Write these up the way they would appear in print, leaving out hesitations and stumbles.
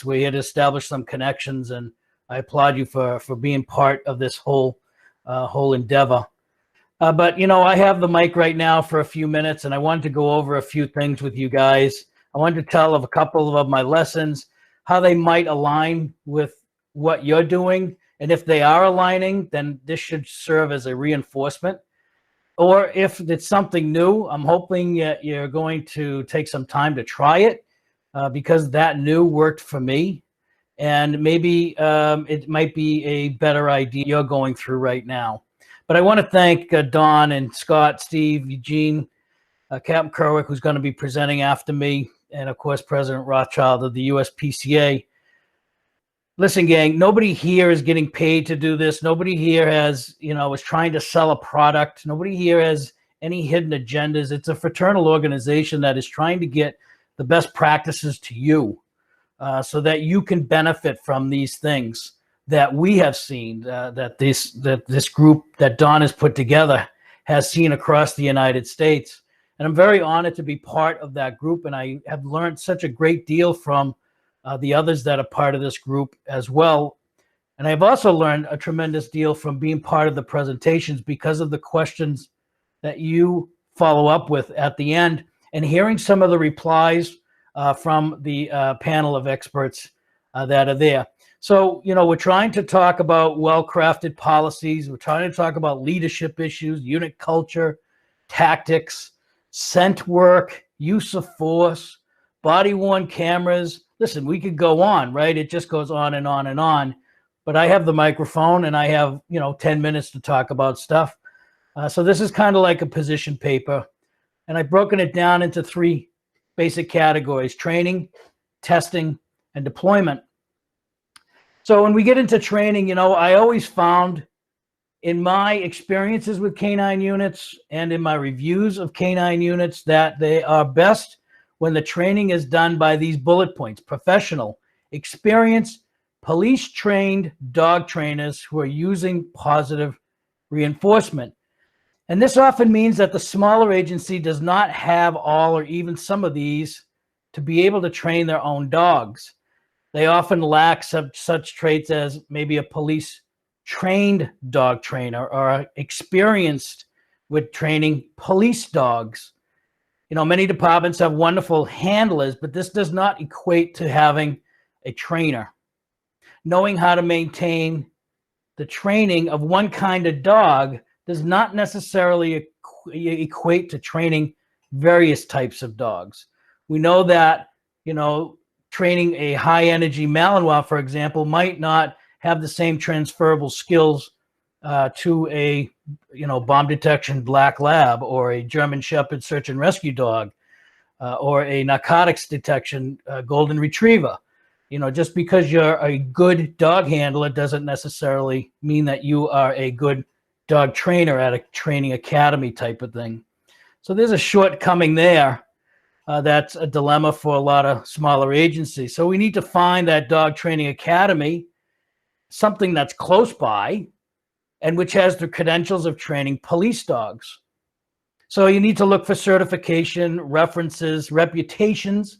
We had established some connections, and I applaud you for being part of this whole endeavor. But, you know, I have the mic right now for a few minutes, and I wanted to go over a few things with you guys. I wanted to tell of a couple of my lessons, how they might align with what you're doing. And if they are aligning, then this should serve as a reinforcement. Or if it's something new, I'm hoping you're going to take some time to try it because that new worked for me. And maybe it might be a better idea you're going through right now. But I want to thank Don and Scott, Steve, Eugene, Captain Kerwick, who's going to be presenting after me, and, of course, President Rothschild of the USPCA. Listen, gang, nobody here is getting paid to do this. Nobody here is trying to sell a product. Nobody here has any hidden agendas. It's a fraternal organization that is trying to get the best practices to you so that you can benefit from these things that we have seen, that this group that Don has put together has seen across the United States. And I'm very honored to be part of that group, and I have learned such a great deal from the others that are part of this group as well. And I've also learned a tremendous deal from being part of the presentations because of the questions that you follow up with at the end and hearing some of the replies from the panel of experts that are there. So, you know, we're trying to talk about well-crafted policies. We're trying to talk about leadership issues, unit culture, tactics, scent work, use of force, body-worn cameras. Listen, we could go on, right? It just goes on and on and on. But I have the microphone and I have, 10 minutes to talk about stuff. So this is kind of like a position paper. And I've broken it down into 3 basic categories: training, testing, and deployment. So when we get into training, I always found in my experiences with canine units and in my reviews of canine units that they are best when the training is done by these bullet points: professional, experienced, police-trained dog trainers who are using positive reinforcement. And this often means that the smaller agency does not have all or even some of these to be able to train their own dogs. They often lack such traits as maybe a police-trained dog trainer or experienced with training police dogs. Many departments have wonderful handlers, but this does not equate to having a trainer. Knowing how to maintain the training of one kind of dog does not necessarily equate to training various types of dogs. We know that, training a high-energy Malinois, for example, might not have the same transferable skills to a, bomb detection black lab or a German Shepherd search and rescue dog or a narcotics detection golden retriever. Just because you're a good dog handler doesn't necessarily mean that you are a good dog trainer at a training academy type of thing. So there's a shortcoming there. That's a dilemma for a lot of smaller agencies. So we need to find that dog training academy, something that's close by and which has the credentials of training police dogs. So you need to look for certification, references, reputations,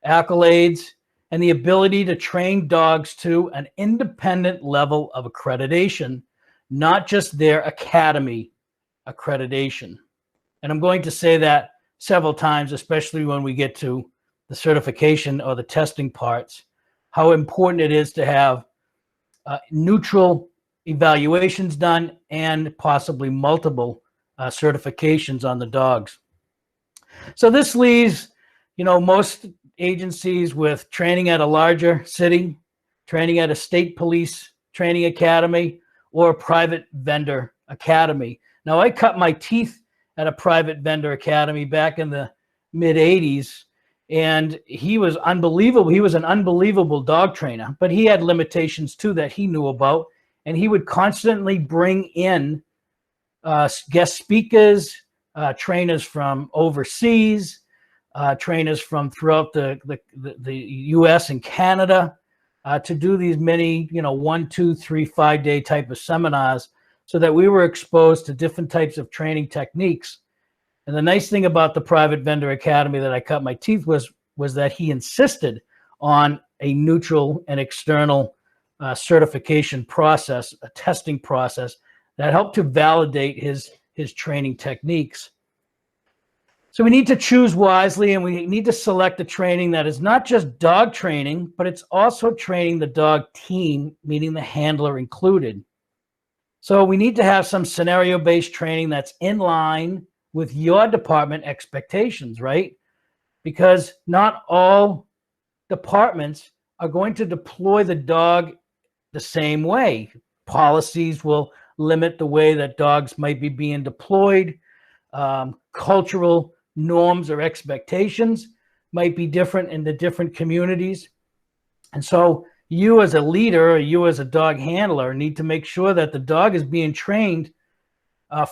accolades, and the ability to train dogs to an independent level of accreditation, not just their academy accreditation. And I'm going to say that several times, especially when we get to the certification or the testing parts, how important it is to have neutral evaluations done and possibly multiple certifications on the dogs. So this leaves, most agencies with training at a larger city, training at a state police training academy, or a private vendor academy. Now, I cut my teeth at a private vendor academy back in the mid-'80s, and he was unbelievable. He was an unbelievable dog trainer, but he had limitations too that he knew about, and he would constantly bring in guest speakers, trainers from overseas, trainers from throughout the U.S. and Canada to do these many, 1, 2, 3, 5-day type of seminars, so that we were exposed to different types of training techniques. And the nice thing about the private vendor academy that I cut my teeth was that he insisted on a neutral and external certification process, a testing process that helped to validate his training techniques. So we need to choose wisely, and we need to select a training that is not just dog training, but it's also training the dog team, meaning the handler included. So we need to have some scenario-based training that's in line with your department expectations, right? Because not all departments are going to deploy the dog the same way. Policies will limit the way that dogs might be being deployed. Cultural norms or expectations might be different in the different communities. And so you as a leader, or you as a dog handler, need to make sure that the dog is being trained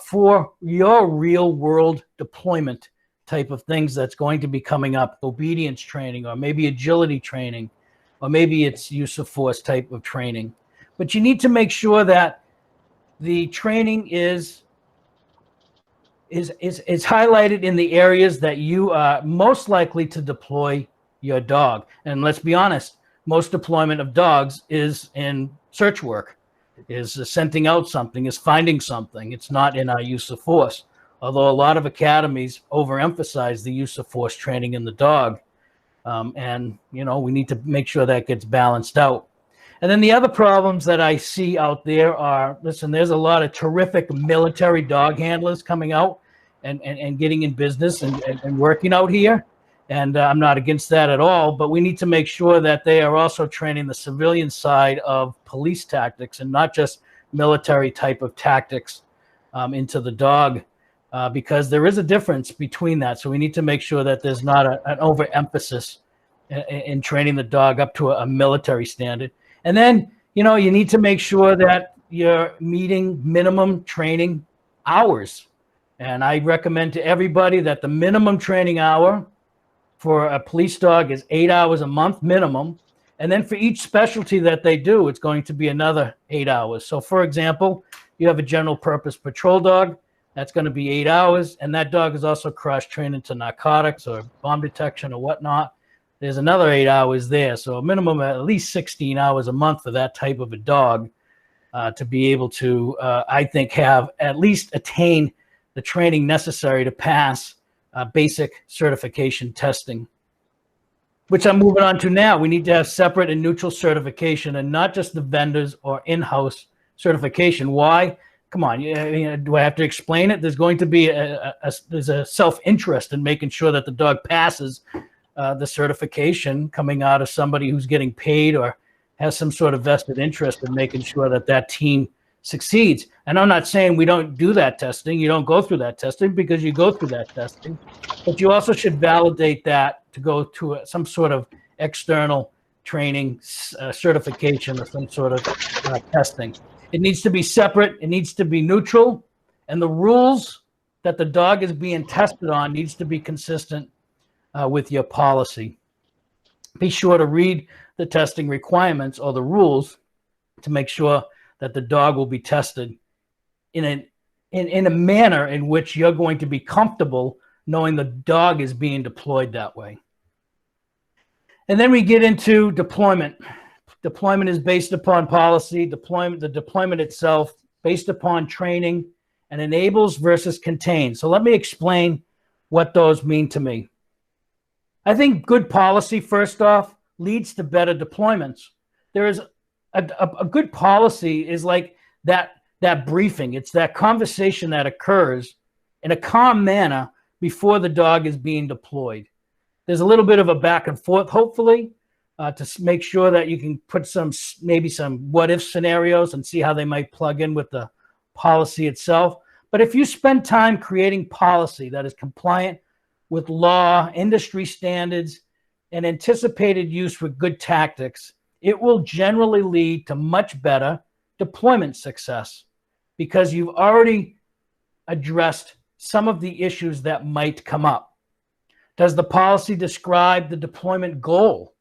for your real world deployment type of things that's going to be coming up. Obedience training, or maybe agility training, or maybe it's use of force type of training. But you need to make sure that the training is highlighted in the areas that you are most likely to deploy your dog. And let's be honest, most deployment of dogs is in search work, is scenting out something, is finding something. It's not in our use of force. Although a lot of academies overemphasize the use of force training in the dog. And, you know, we need to make sure that gets balanced out. And then the other problems that I see out there are, listen, there's a lot of terrific military dog handlers coming out and getting in business and working out here. And I'm not against that at all, but we need to make sure that they are also training the civilian side of police tactics and not just military type of tactics into the dog, because there is a difference between that. So we need to make sure that there's not an overemphasis in training the dog up to a military standard. And then, you know, you need to make sure that you're meeting minimum training hours. And I recommend to everybody that the minimum training hour for a police dog is 8 hours a month minimum. And then for each specialty that they do, it's going to be another 8 hours. So for example, you have a general purpose patrol dog, that's going to be 8 hours. And that dog is also cross-trained into narcotics or bomb detection or whatnot. There's another 8 hours there. So a minimum of at least 16 hours a month for that type of a dog to be able to, I think, have at least attain the training necessary to pass basic certification testing, which I'm moving on to now. We need to have separate and neutral certification and not just the vendors or in-house certification. Why? Come on, do I have to explain it? There's going to be there's a self-interest in making sure that the dog passes the certification coming out of somebody who's getting paid or has some sort of vested interest in making sure that that team succeeds. And I'm not saying we don't do that testing. You don't go through that testing, because you go through that testing, but you also should validate that to go to some sort of external training certification or some sort of testing. It needs to be separate. It needs to be neutral. And the rules that the dog is being tested on needs to be consistent with your policy. Be sure to read the testing requirements or the rules to make sure that the dog will be tested in a manner in which you're going to be comfortable knowing the dog is being deployed that way. And then we get into deployment. Deployment is based upon policy. The deployment itself based upon training, and enables versus contains. So let me explain what those mean to me. I think good policy, first off, leads to better deployments. There is a good policy is like that briefing. It's that conversation that occurs in a calm manner before the dog is being deployed. There's a little bit of a back and forth, hopefully, to make sure that you can put maybe some what-if scenarios and see how they might plug in with the policy itself. But if you spend time creating policy that is compliant with law, industry standards, and anticipated use with good tactics, it will generally lead to much better deployment success, because you've already addressed some of the issues that might come up. Does the policy describe the deployment goal?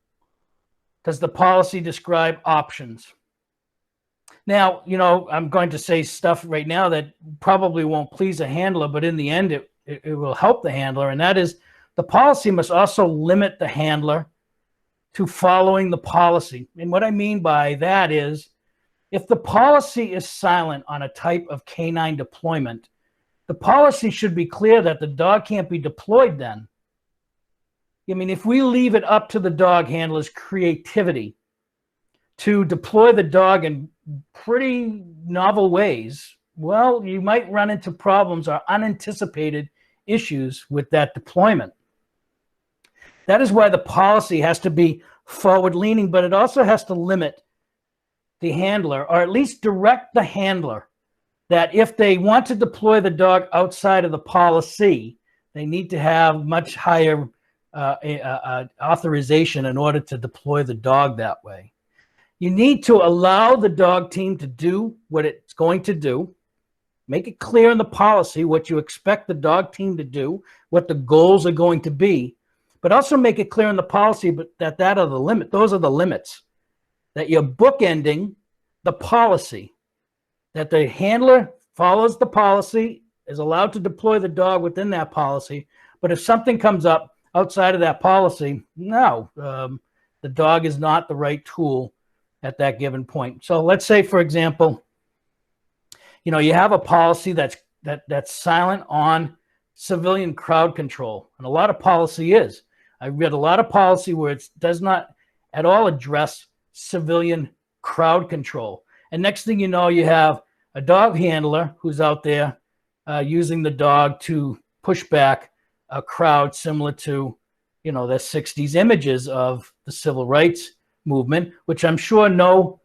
Does the policy describe options? Now, you know, I'm going to say stuff right now that probably won't please a handler, but in the end, it will help the handler. And that is, the policy must also limit the handler to following the policy. And what I mean by that is, if the policy is silent on a type of canine deployment, the policy should be clear that the dog can't be deployed then. I mean, if we leave it up to the dog handler's creativity to deploy the dog in pretty novel ways, well, you might run into problems or unanticipated issues with that deployment. That is why the policy has to be forward-leaning, but it also has to limit the handler, or at least direct the handler, that if they want to deploy the dog outside of the policy, they need to have much higher authorization in order to deploy the dog that way. You need to allow the dog team to do what it's going to do. Make it clear in the policy what you expect the dog team to do, what the goals are going to be, but also make it clear in the policy that those are the limits, that you're bookending the policy, that the handler follows the policy, is allowed to deploy the dog within that policy, but if something comes up outside of that policy, no, the dog is not the right tool at that given point. So let's say, for example, you have a policy that's silent on civilian crowd control, and a lot of policy is. I read a lot of policy where it does not at all address civilian crowd control. And next thing you know, you have a dog handler who's out there using the dog to push back a crowd similar to, the 60s images of the civil rights movement, which I'm sure no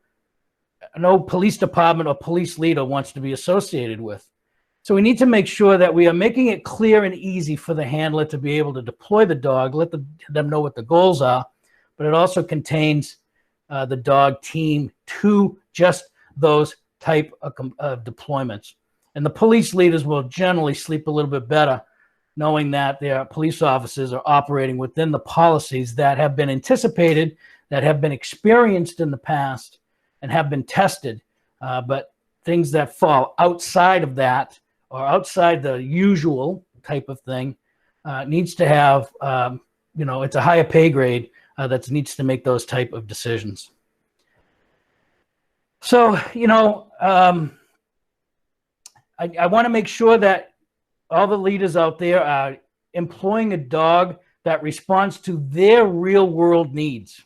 police department or police leader wants to be associated with. So we need to make sure that we are making it clear and easy for the handler to be able to deploy the dog, let them know what the goals are, but it also contains the dog team to just those type of deployments. And the police leaders will generally sleep a little bit better knowing that their police officers are operating within the policies that have been anticipated, that have been experienced in the past, and have been tested. But things that fall outside of that, or outside the usual type of thing, needs to have, it's a higher pay grade that needs to make those type of decisions. So, I want to make sure that all the leaders out there are employing a dog that responds to their real world needs,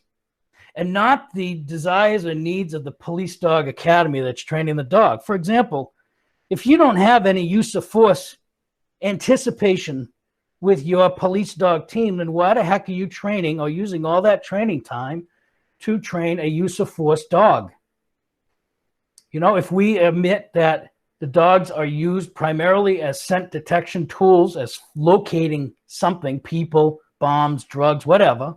and not the desires or needs of the police dog academy that's training the dog. For example, if you don't have any use of force anticipation with your police dog team, then why the heck are you training or using all that training time to train a use of force dog? If we admit that the dogs are used primarily as scent detection tools, as locating something, people, bombs, drugs, whatever,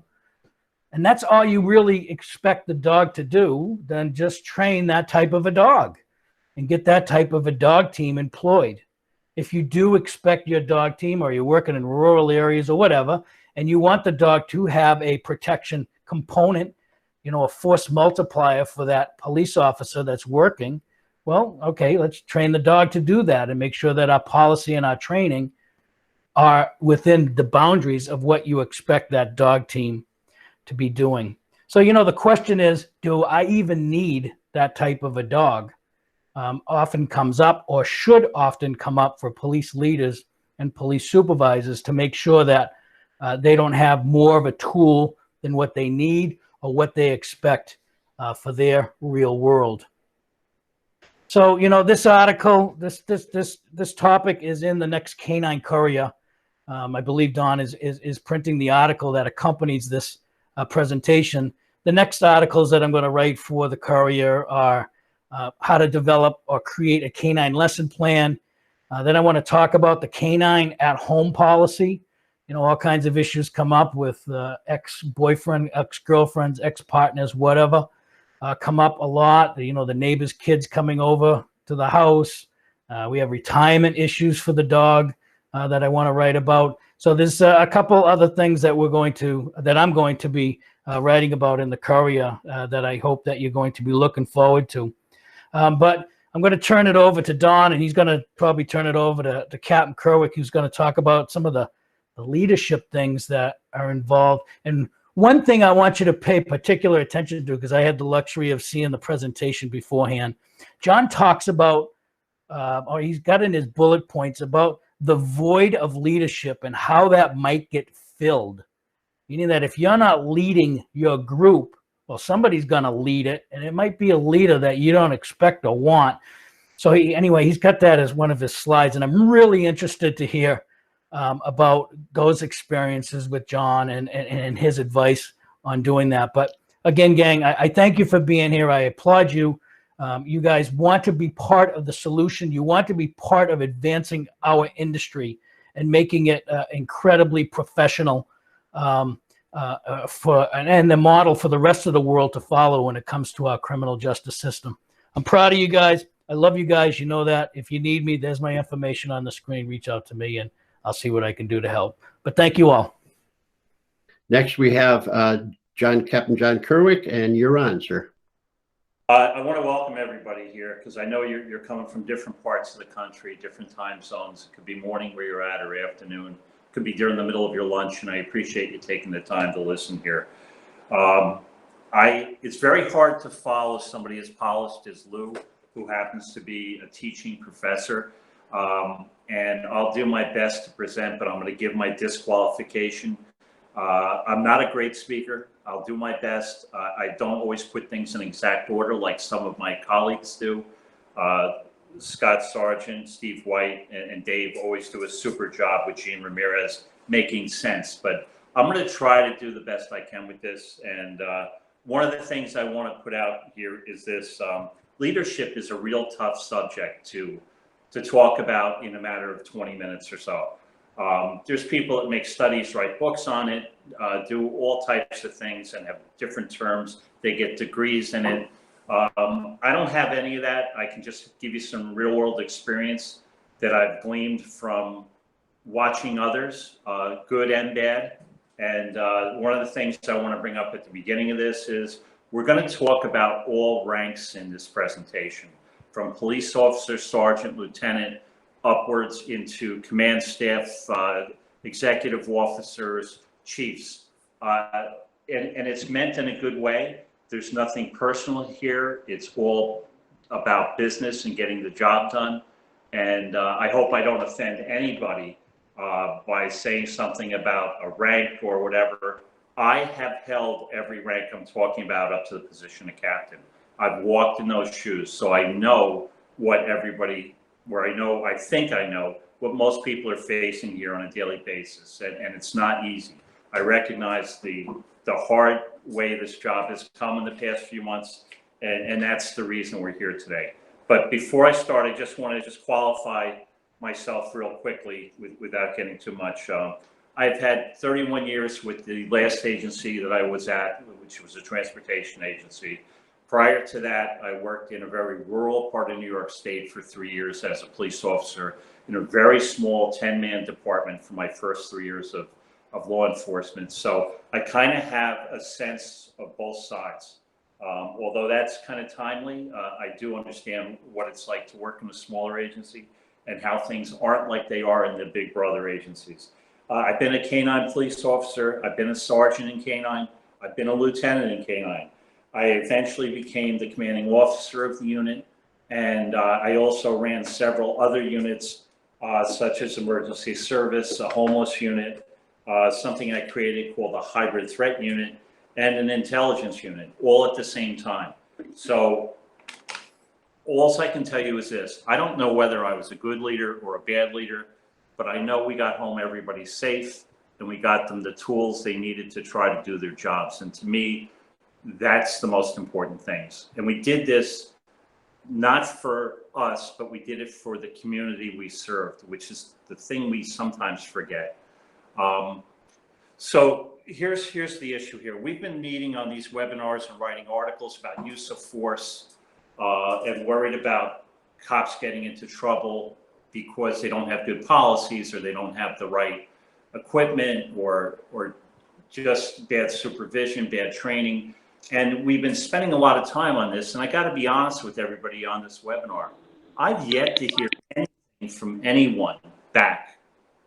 and that's all you really expect the dog to do, then just train that type of a dog and get that type of a dog team employed. If you do expect your dog team, or you're working in rural areas or whatever, and you want the dog to have a protection component, a force multiplier for that police officer that's working, well, okay, let's train the dog to do that and make sure that our policy and our training are within the boundaries of what you expect that dog team to be doing. So, the question is, do I even need that type of a dog? Often comes up, or should often come up, for police leaders and police supervisors to make sure that they don't have more of a tool than what they need or what they expect for their real world. So, this article, this topic is in the next Canine Courier. I believe Don is printing the article that accompanies this presentation. The next articles that I'm going to write for the Courier are how to develop or create a canine lesson plan. Then I want to talk about the canine at home policy. All kinds of issues come up with ex-boyfriend, ex-girlfriends, ex-partners, whatever, come up a lot. The neighbors' kids coming over to the house. We have retirement issues for the dog that I want to write about. So there's a couple other things that I'm going to be writing about in the Courier that I hope that you're going to be looking forward to. But I'm going to turn it over to Don, and he's going to probably turn it over to Captain Kerwick, who's going to talk about some of the leadership things that are involved and One thing I want you to pay particular attention to, because I had the luxury of seeing the presentation beforehand. John talks about, or he's got in his bullet points about the void of leadership and how that might get filled. Meaning that if you're not leading your group, well, somebody's going to lead it, and it might be a leader that you don't expect or want. So anyway, he's got that as one of his slides, and I'm really interested to hear about those experiences with John and his advice on doing that. But again, gang, I thank you for being here. I applaud you. You guys want to be part of the solution. You want to be part of advancing our industry and making it incredibly professional and the model for the rest of the world to follow when it comes to our criminal justice system. I'm proud of you guys. I love you guys. You know that. If you need me, there's my information on the screen. Reach out to me, and I'll see what I can do to help. But thank you all. Next, we have Captain John Kerwick, and you're on, sir. I want to welcome everybody here because I know you're coming from different parts of the country, different time zones. It could be morning where you're at or afternoon. It could be during the middle of your lunch, and I appreciate you taking the time to listen here. It's very hard to follow somebody as polished as Lou, who happens to be a teaching professor. And I'll do my best to present, but I'm going to give my disqualification. I'm not a great speaker. I'll do my best. I don't always put things in exact order like some of my colleagues do. Scott Sargent, Steve White, and Dave always do a super job with Gene Ramirez making sense. But I'm going to try to do the best I can with this. And one of the things I want to put out here is this. Leadership is a real tough subject to talk about in a matter of 20 minutes or so. There's people that make studies, write books on it, do all types of things and have different terms. They get degrees in it. I don't have any of that. I can just give you some real world experience that I've gleaned from watching others, good and bad. And one of the things I want to bring up at the beginning of this is we're going to talk about all ranks in this presentation, from police officer, sergeant, lieutenant, upwards into command staff, executive officers, chiefs. And it's meant in a good way. There's nothing personal here. It's all about business and getting the job done. And I hope I don't offend anybody by saying something about a rank or whatever. I have held every rank I'm talking about up to the position of captain. I've walked in those shoes, so I know what everybody, I think I know what most people are facing here on a daily basis, and it's not easy. I recognize the hard way this job has come in the past few months, and that's the reason we're here today. But before I start, I just want to qualify myself real quickly without getting too much. I've had 31 years with the last agency that I was at, which was a transportation agency. Prior to that, I worked in a very rural part of New York State for 3 years as a police officer in a very small 10-man department for my first 3 years of law enforcement. So I kind of have a sense of both sides. Although that's kind of timely, I do understand what it's like to work in a smaller agency and how things aren't like they are in the big brother agencies. I've been a canine police officer. I've been a sergeant in canine. I've been a lieutenant in canine. I eventually became the commanding officer of the unit, and I also ran several other units, such as emergency service, a homeless unit, something I created called a hybrid threat unit, and an intelligence unit, all at the same time. So all I can tell you is this: I don't know whether I was a good leader or a bad leader, but I know we got home everybody safe, and we got them the tools they needed to try to do their jobs. And to me, that's the most important things. And we did this not for us, but we did it for the community we served, which is the thing we sometimes forget. So here's the issue here. We've been meeting on these webinars and writing articles about use of force and worried about cops getting into trouble because they don't have good policies or they don't have the right equipment or just bad supervision, bad training. And we've been spending a lot of time on this. And I got to be honest with everybody on this webinar. I've yet to hear anything from anyone back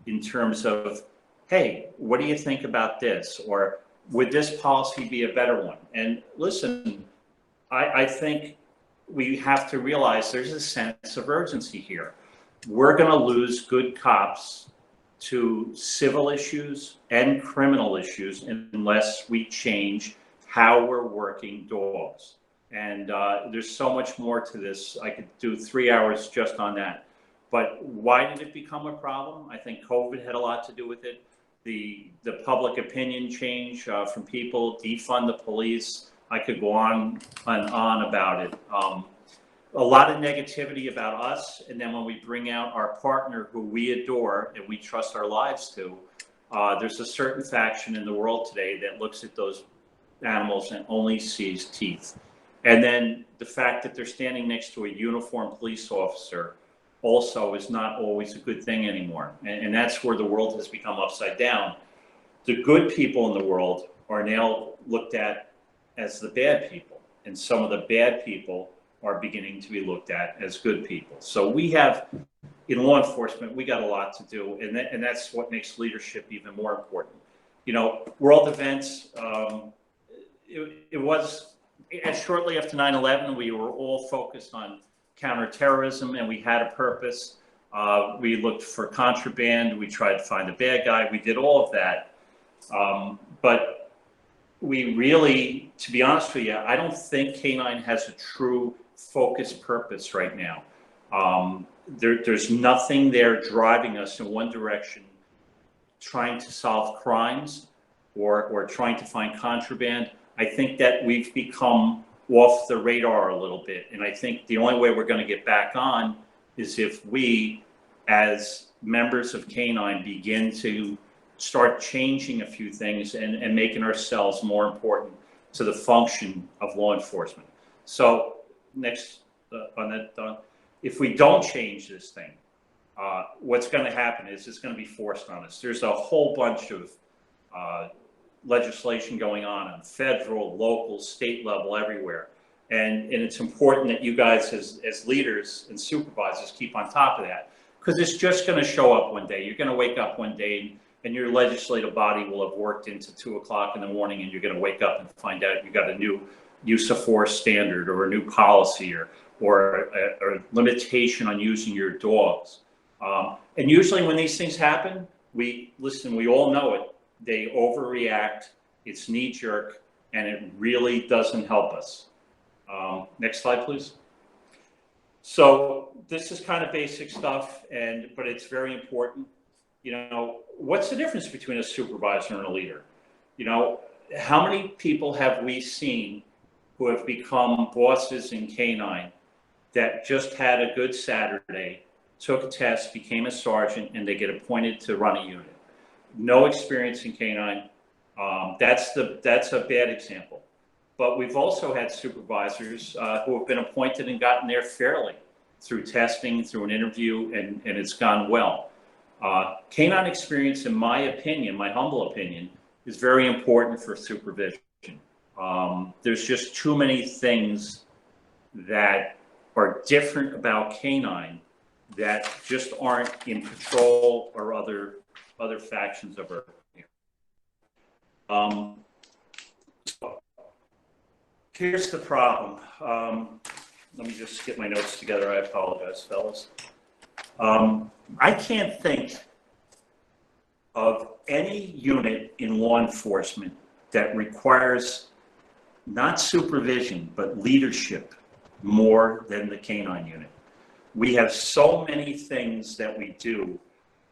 in terms of, hey, what do you think about this? Or would this policy be a better one? And listen, I think we have to realize there's a sense of urgency here. We're going to lose good cops to civil issues and criminal issues unless we change how we're working dogs. And there's so much more to this. I could do 3 hours just on that. But why did it become a problem? I think COVID had a lot to do with it. The public opinion change from people, defund the police. I could go on and on about it. A lot of negativity about us, and then when we bring out our partner who we adore and we trust our lives to, there's a certain faction in the world today that looks at those animals and only sees teeth. And then the fact that they're standing next to a uniformed police officer also is not always a good thing anymore. And that's where the world has become upside down. The good people in the world are now looked at as the bad people, and some of the bad people are beginning to be looked at as good people. So we have, in law enforcement, we got a lot to do, and that's what makes leadership even more important. You know, world events, it was, and shortly after 9/11, we were all focused on counterterrorism, and we had a purpose. We looked for contraband, we tried to find the bad guy, we did all of that. But we really, to be honest with you, I don't think Canine has a true focused purpose right now. There's nothing there driving us in one direction, trying to solve crimes or trying to find contraband. I think that we've become off the radar a little bit. And I think the only way we're going to get back on is if we, as members of Canine, begin to start changing a few things and making ourselves more important to the function of law enforcement. So next on that, if we don't change this thing, what's going to happen is it's going to be forced on us. There's a whole bunch of legislation going on federal, local, state level, everywhere. And it's important that you guys as leaders and supervisors keep on top of that, because it's just going to show up one day. You're going to wake up one day and your legislative body will have worked into 2 o'clock in the morning, and you're going to wake up and find out you got a new use of force standard or a new policy or a limitation on using your dogs. And usually when these things happen, we all know it. They overreact, it's knee jerk, and it really doesn't help us. Next slide, please. So this is kind of basic stuff, but it's very important. You know, what's the difference between a supervisor and a leader? You know, how many people have we seen who have become bosses in Canine that just had a good Saturday, took a test, became a sergeant, and they get appointed to run a unit? No experience in Canine. That's a bad example. But we've also had supervisors who have been appointed and gotten there fairly through testing, through an interview, and it's gone well. Canine experience, in my opinion, my humble opinion, is very important for supervision. There's just too many things that are different about Canine that just aren't in patrol or other factions of our. Here's the problem. Let me just get my notes together. I apologize, fellas. I can't think of any unit in law enforcement that requires not supervision, but leadership more than the Canine unit. We have so many things that we do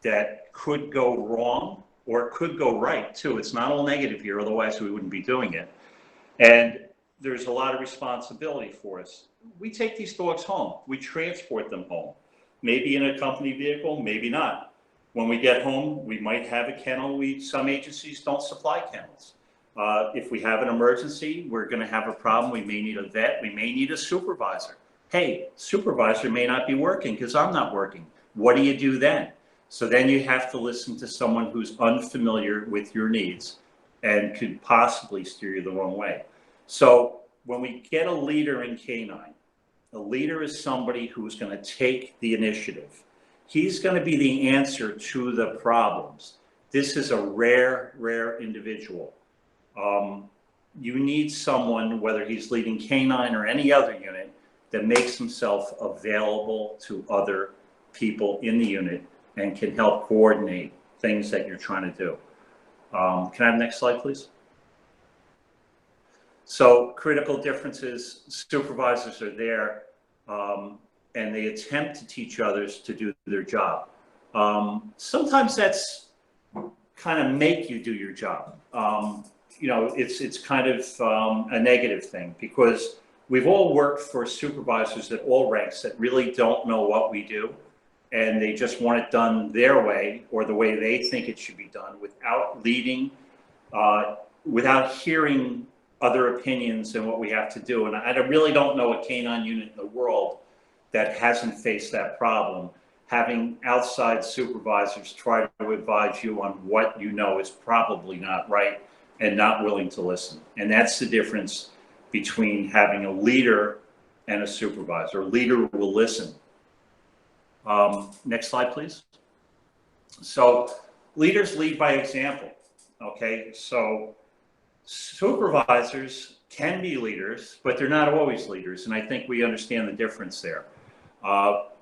that could go wrong or could go right too. It's not all negative here, otherwise we wouldn't be doing it. And there's a lot of responsibility for us. We take these dogs home. We transport them home. Maybe in a company vehicle, maybe not. When we get home, we might have a kennel. Some agencies don't supply kennels. If we have an emergency, we're going to have a problem. We may need a vet. We may need a supervisor. Hey, supervisor may not be working because I'm not working. What do you do then? So then you have to listen to someone who's unfamiliar with your needs and could possibly steer you the wrong way. So when we get a leader in Canine, a leader is somebody who's going to take the initiative. He's going to be the answer to the problems. This is a rare individual. You need someone, whether he's leading canine or any other unit, that makes himself available to other people in the unit and can help coordinate things that you're trying to do. Can I have the next slide, please? So critical differences, supervisors are there, and they attempt to teach others to do their job. Sometimes that's kind of make you do your job. You know, it's kind of a negative thing, because we've all worked for supervisors at all ranks that really don't know what we do, and they just want it done their way or the way they think it should be done, without leading, without hearing other opinions and what we have to do. And I really don't know a canine unit in the world that hasn't faced that problem, having outside supervisors try to advise you on what you know is probably not right and not willing to listen. And that's the difference between having a leader and a supervisor. A leader will listen. Next slide, please. So leaders lead by example. Okay, so supervisors can be leaders, but they're not always leaders. And I think we understand the difference there.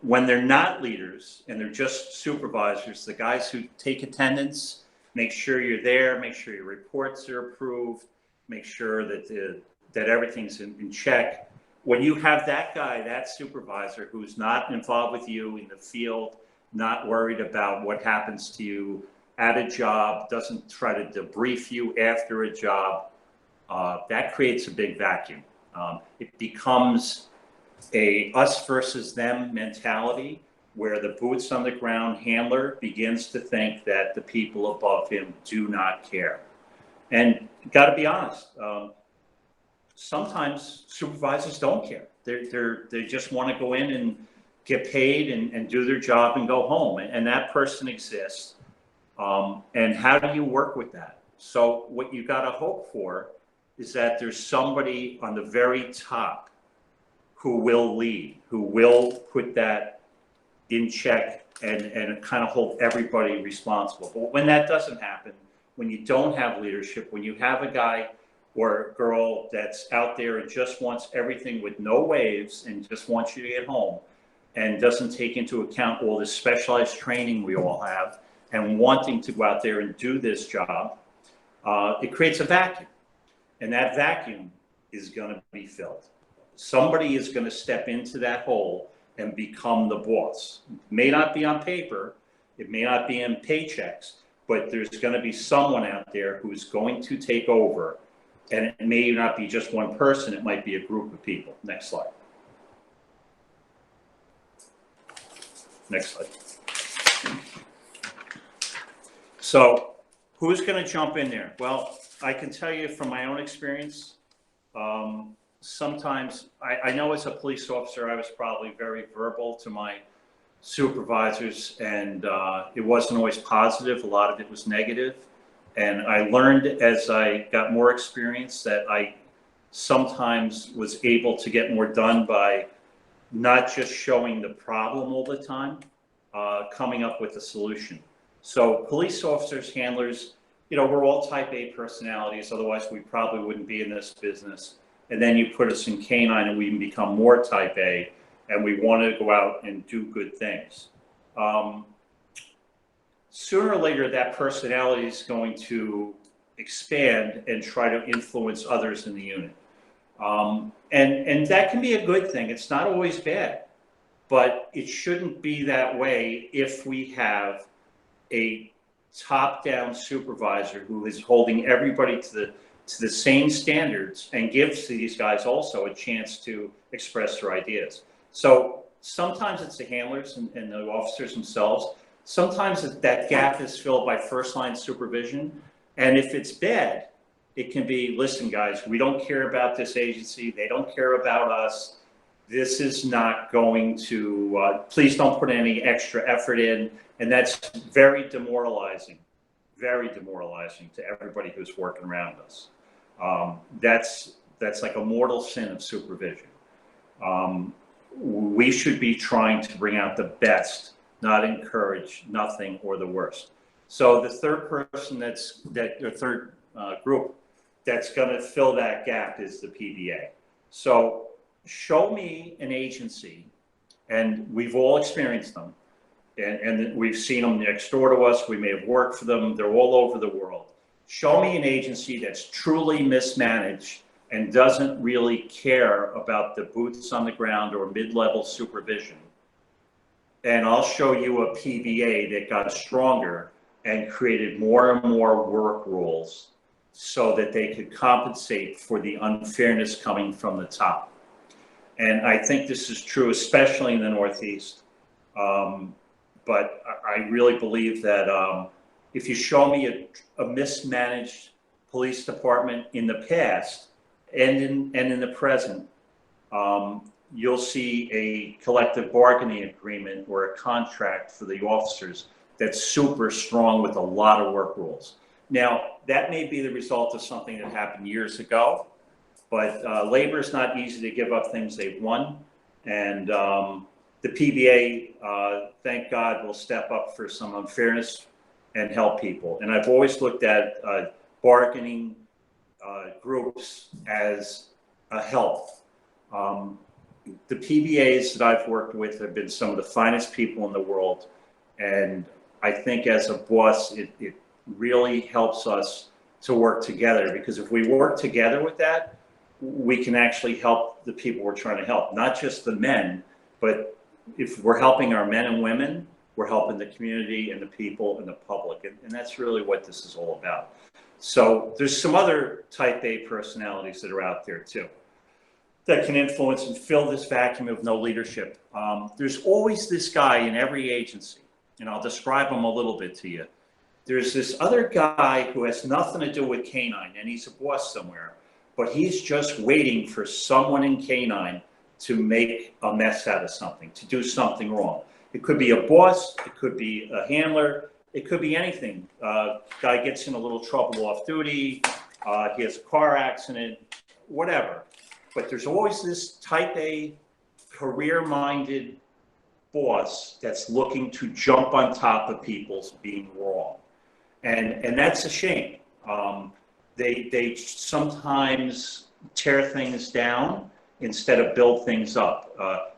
When they're not leaders and they're just supervisors, the guys who take attendance, make sure you're there, make sure your reports are approved, make sure that that everything's in check. When you have that guy, that supervisor, who's not involved with you in the field, not worried about what happens to you at a job, doesn't try to debrief you after a job, that creates a big vacuum. It becomes a us versus them mentality, where the boots on the ground handler begins to think that the people above him do not care. And got to be honest, sometimes supervisors don't care. They just want to go in and get paid and do their job and go home. And that person exists. And how do you work with that? So what you got to hope for is that there's somebody on the very top who will lead, who will put that in check and kind of hold everybody responsible. But when that doesn't happen, when you don't have leadership, when you have a guy or a girl that's out there and just wants everything with no waves and just wants you to get home and doesn't take into account all this specialized training we all have and wanting to go out there and do this job, it creates a vacuum. And that vacuum is going to be filled. Somebody is going to step into that hole and become the boss. It may not be on paper, it may not be in paychecks, but there's going to be someone out there who's going to take over. And it may not be just one person, it might be a group of people. Next slide. Next slide. So who's going to jump in there? Well, I can tell you from my own experience, sometimes I know as a police officer, I was probably very verbal to my supervisors, and it wasn't always positive. A lot of it was negative. And I learned as I got more experience that I sometimes was able to get more done by not just showing the problem all the time, coming up with a solution. So police officers, handlers, you know, we're all type A personalities, otherwise we probably wouldn't be in this business. And then you put us in canine and we can become more type A, and we want to go out and do good things. Sooner or later, that personality is going to expand and try to influence others in the unit. And that can be a good thing. It's not always bad, but it shouldn't be that way if we have a top-down supervisor who is holding everybody to the same standards and gives these guys also a chance to express their ideas. So sometimes it's the handlers and the officers themselves. Sometimes that gap is filled by first-line supervision. And if it's bad, it can be, listen, guys, we don't care about this agency. They don't care about us. This is not going to, please don't put any extra effort in. And that's very demoralizing to everybody who's working around us. That's like a mortal sin of supervision. We should be trying to bring out the best, not encourage nothing or the worst. So the third person third group that's going to fill that gap is the PBA. So show me an agency, and we've all experienced them, and we've seen them next door to us. We may have worked for them. They're all over the world. Show me an agency that's truly mismanaged and doesn't really care about the boots on the ground or mid-level supervision. And I'll show you a PBA that got stronger and created more and more work rules so that they could compensate for the unfairness coming from the top. And I think this is true, especially in the Northeast. But I really believe that if you show me a mismanaged police department in the past and in the present, you'll see a collective bargaining agreement or a contract for the officers that's super strong with a lot of work rules. Now, that may be the result of something that happened years ago, but labor is not easy to give up things they've won. And the PBA, thank God, will step up for some unfairness and help people. And I've always looked at bargaining groups as a help. The PBAs that I've worked with have been some of the finest people in the world. And I think as a boss, it really helps us to work together, because if we work together with that, we can actually help the people we're trying to help, not just the men, but if we're helping our men and women, we're helping the community and the people and the public. And that's really what this is all about. So there's some other type A personalities that are out there too, that can influence and fill this vacuum of no leadership. There's always this guy in every agency, and I'll describe him a little bit to you. There's this other guy who has nothing to do with Canine, and he's a boss somewhere, but he's just waiting for someone in Canine to make a mess out of something, to do something wrong. It could be a boss, it could be a handler, it could be anything. Guy gets in a little trouble off duty, he has a car accident, whatever. But there's always this type A career-minded boss that's looking to jump on top of people's being wrong. And that's a shame. They sometimes tear things down instead of build things up.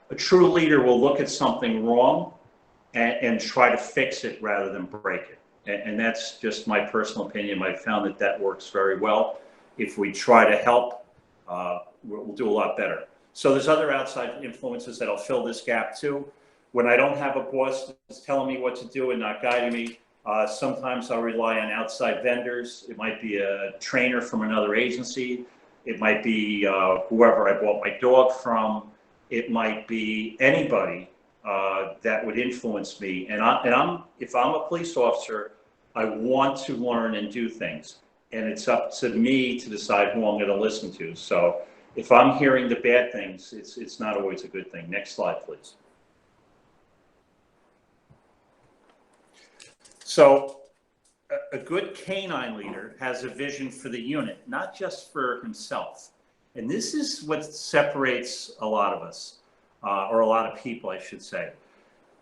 A true leader will look at something wrong and try to fix it rather than break it. And that's just my personal opinion. I've found that works very well. If we try to help, we'll do a lot better. So there's other outside influences that'll fill this gap too. When I don't have a boss that's telling me what to do and not guiding me, sometimes I'll rely on outside vendors. It might be a trainer from another agency. It might be whoever I bought my dog from. It might be anybody that would influence me. And if I'm a police officer, I want to learn and do things. And it's up to me to decide who I'm going to listen to. So if I'm hearing the bad things, it's not always a good thing. Next slide, please. So a good canine leader has a vision for the unit, not just for himself. And this is what separates a lot of us, or a lot of people, I should say.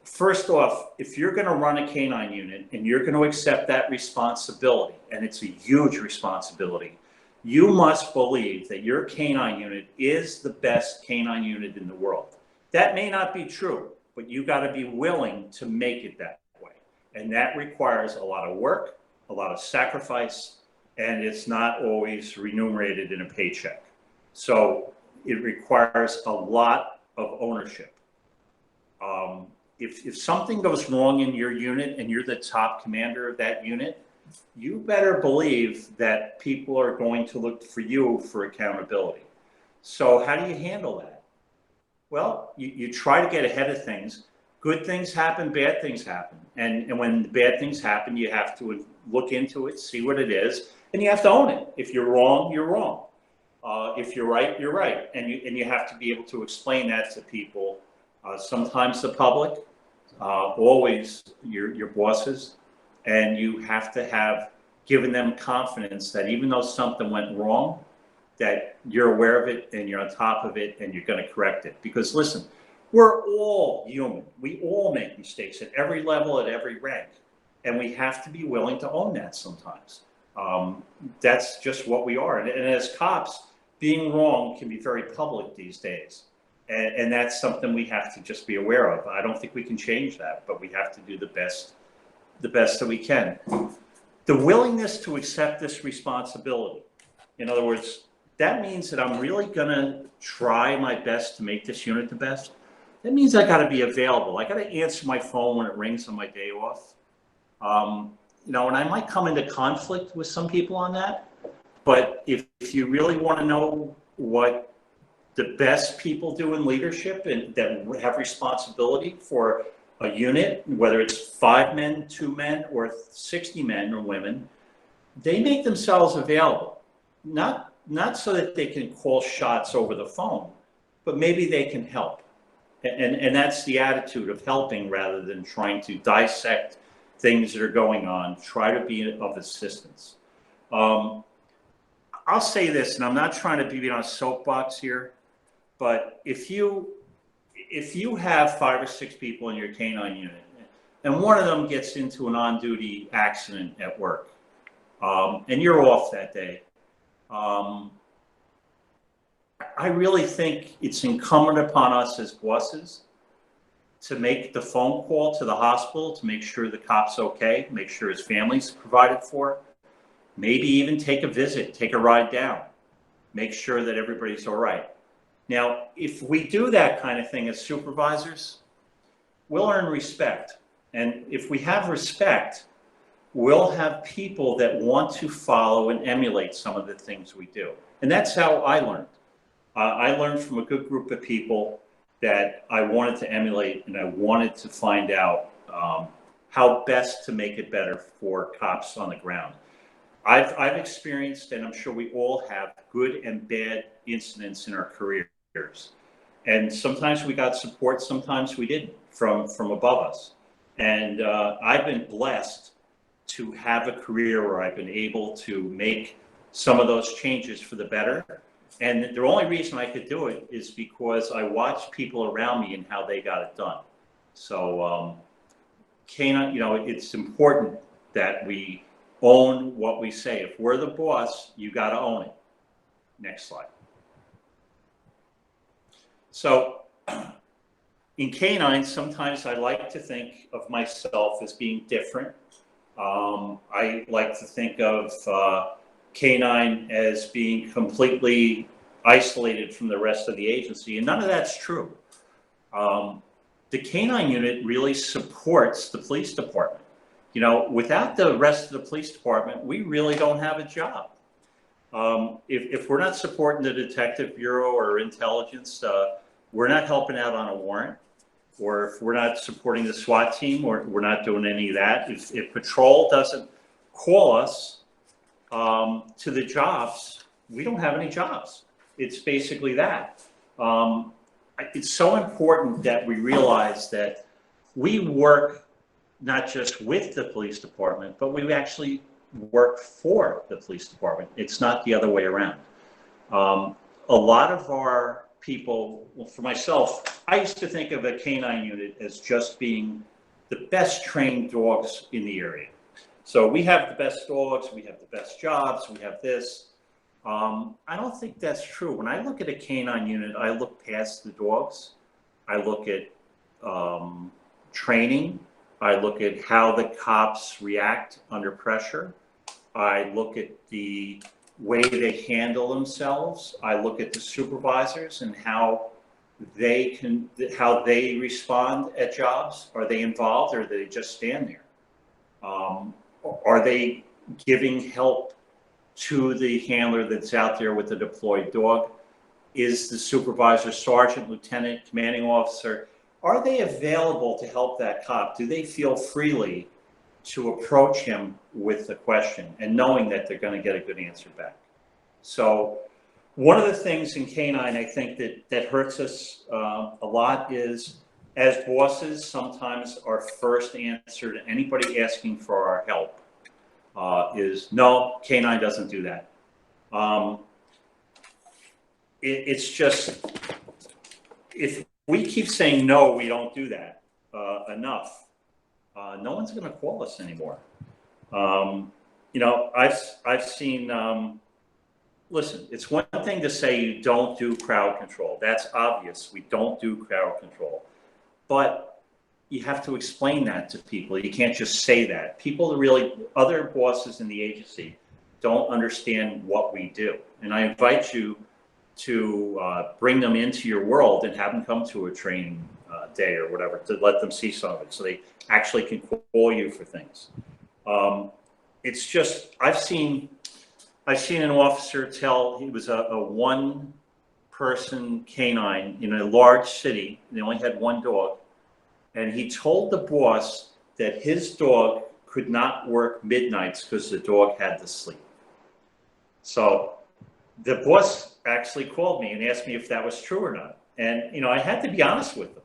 First off, if you're going to run a canine unit and you're going to accept that responsibility, and it's a huge responsibility, you must believe that your canine unit is the best canine unit in the world. That may not be true, but you got to be willing to make it that way. And that requires a lot of work, a lot of sacrifice, and it's not always remunerated in a paycheck. So it requires a lot of ownership. If something goes wrong in your unit and you're the top commander of that unit, you better believe that people are going to look for you for accountability. So how do you handle that? Well, you try to get ahead of things. Good things happen, bad things happen. And when bad things happen, you have to look into it, see what it is, and you have to own it. If you're wrong, you're wrong. If you're right, you're right. And you have to be able to explain that to people, sometimes the public, always your bosses, and you have to have given them confidence that even though something went wrong, that you're aware of it and you're on top of it and you're going to correct it. Because listen, we're all human. We all make mistakes at every level, at every rank. And we have to be willing to own that sometimes. That's just what we are. And as cops, being wrong can be very public these days. And that's something we have to just be aware of. I don't think we can change that, but we have to do the best that we can. The willingness to accept this responsibility. In other words, that means that I'm really gonna try my best to make this unit the best. That means I gotta be available. I gotta answer my phone when it rings on my day off. You know, and I might come into conflict with some people on that, but if you really wanna know what the best people do in leadership and that have responsibility for a unit, whether it's 5 men, 2 men, or 60 men or women, they make themselves available. Not so that they can call shots over the phone, but maybe they can help. And that's the attitude of helping rather than trying to dissect things that are going on, try to be of assistance. I'll say this, and I'm not trying to be on a soapbox here, but if you have 5 or 6 people in your canine unit, and one of them gets into an on-duty accident at work, and you're off that day, I really think it's incumbent upon us as bosses to make the phone call to the hospital to make sure the cop's okay, make sure his family's provided for, maybe even take a visit, take a ride down, make sure that everybody's all right. Now, if we do that kind of thing as supervisors, we'll earn respect. And if we have respect, we'll have people that want to follow and emulate some of the things we do. And that's how I learned. I learned from a good group of people that I wanted to emulate, and I wanted to find out how best to make it better for cops on the ground. I've experienced, and I'm sure we all have, good and bad incidents in our careers. And sometimes we got support, sometimes we didn't from above us. And I've been blessed to have a career where I've been able to make some of those changes for the better. And the only reason I could do it is because I watched people around me and how they got it done. So, canine, you know, it's important that we own what we say. If we're the boss, you got to own it. Next slide. So, in canine, sometimes I like to think of myself as being different. I like to think of canine as being completely isolated from the rest of the agency, and none of that's true. The canine unit really supports the police department. You know, without the rest of the police department, we really don't have a job. If we're not supporting the detective bureau or intelligence, we're not helping out on a warrant. Or if we're not supporting the SWAT team, we're not doing any of that. If patrol doesn't call us to the jobs, we don't have any jobs. It's basically that. It's so important that we realize that we work not just with the police department, but we actually work for the police department. It's not the other way around. A lot of our people, well, for myself, I used to think of a canine unit as just being the best trained dogs in the area. So we have the best dogs, we have the best jobs, we have this. I don't think that's true. When I look at a canine unit, I look past the dogs. I look at training. I look at how the cops react under pressure. I look at the way they handle themselves. I look at the supervisors and how they respond at jobs. Are they involved, or do they just stand there? Are they giving help to the handler that's out there with the deployed dog? Is the supervisor, sergeant, lieutenant, commanding officer, are they available to help that cop? Do they feel freely to approach him with the question and knowing that they're going to get a good answer back? So one of the things in canine, I think that hurts us a lot is, as bosses, sometimes our first answer to anybody asking for our help is, no, canine doesn't do that. It's just, if we keep saying, no, we don't do that enough, no one's going to call us anymore. I've seen, listen, it's one thing to say you don't do crowd control. That's obvious. We don't do crowd control. But you have to explain that to people. You can't just say that. People really, other bosses in the agency don't understand what we do. And I invite you to bring them into your world and have them come to a training day or whatever to let them see some of it so they actually can call you for things. It's just, I've seen an officer tell, he was a one-person canine in a large city. They only had one dog. And he told the boss that his dog could not work midnights because the dog had to sleep. So the boss actually called me and asked me if that was true or not. And, I had to be honest with him.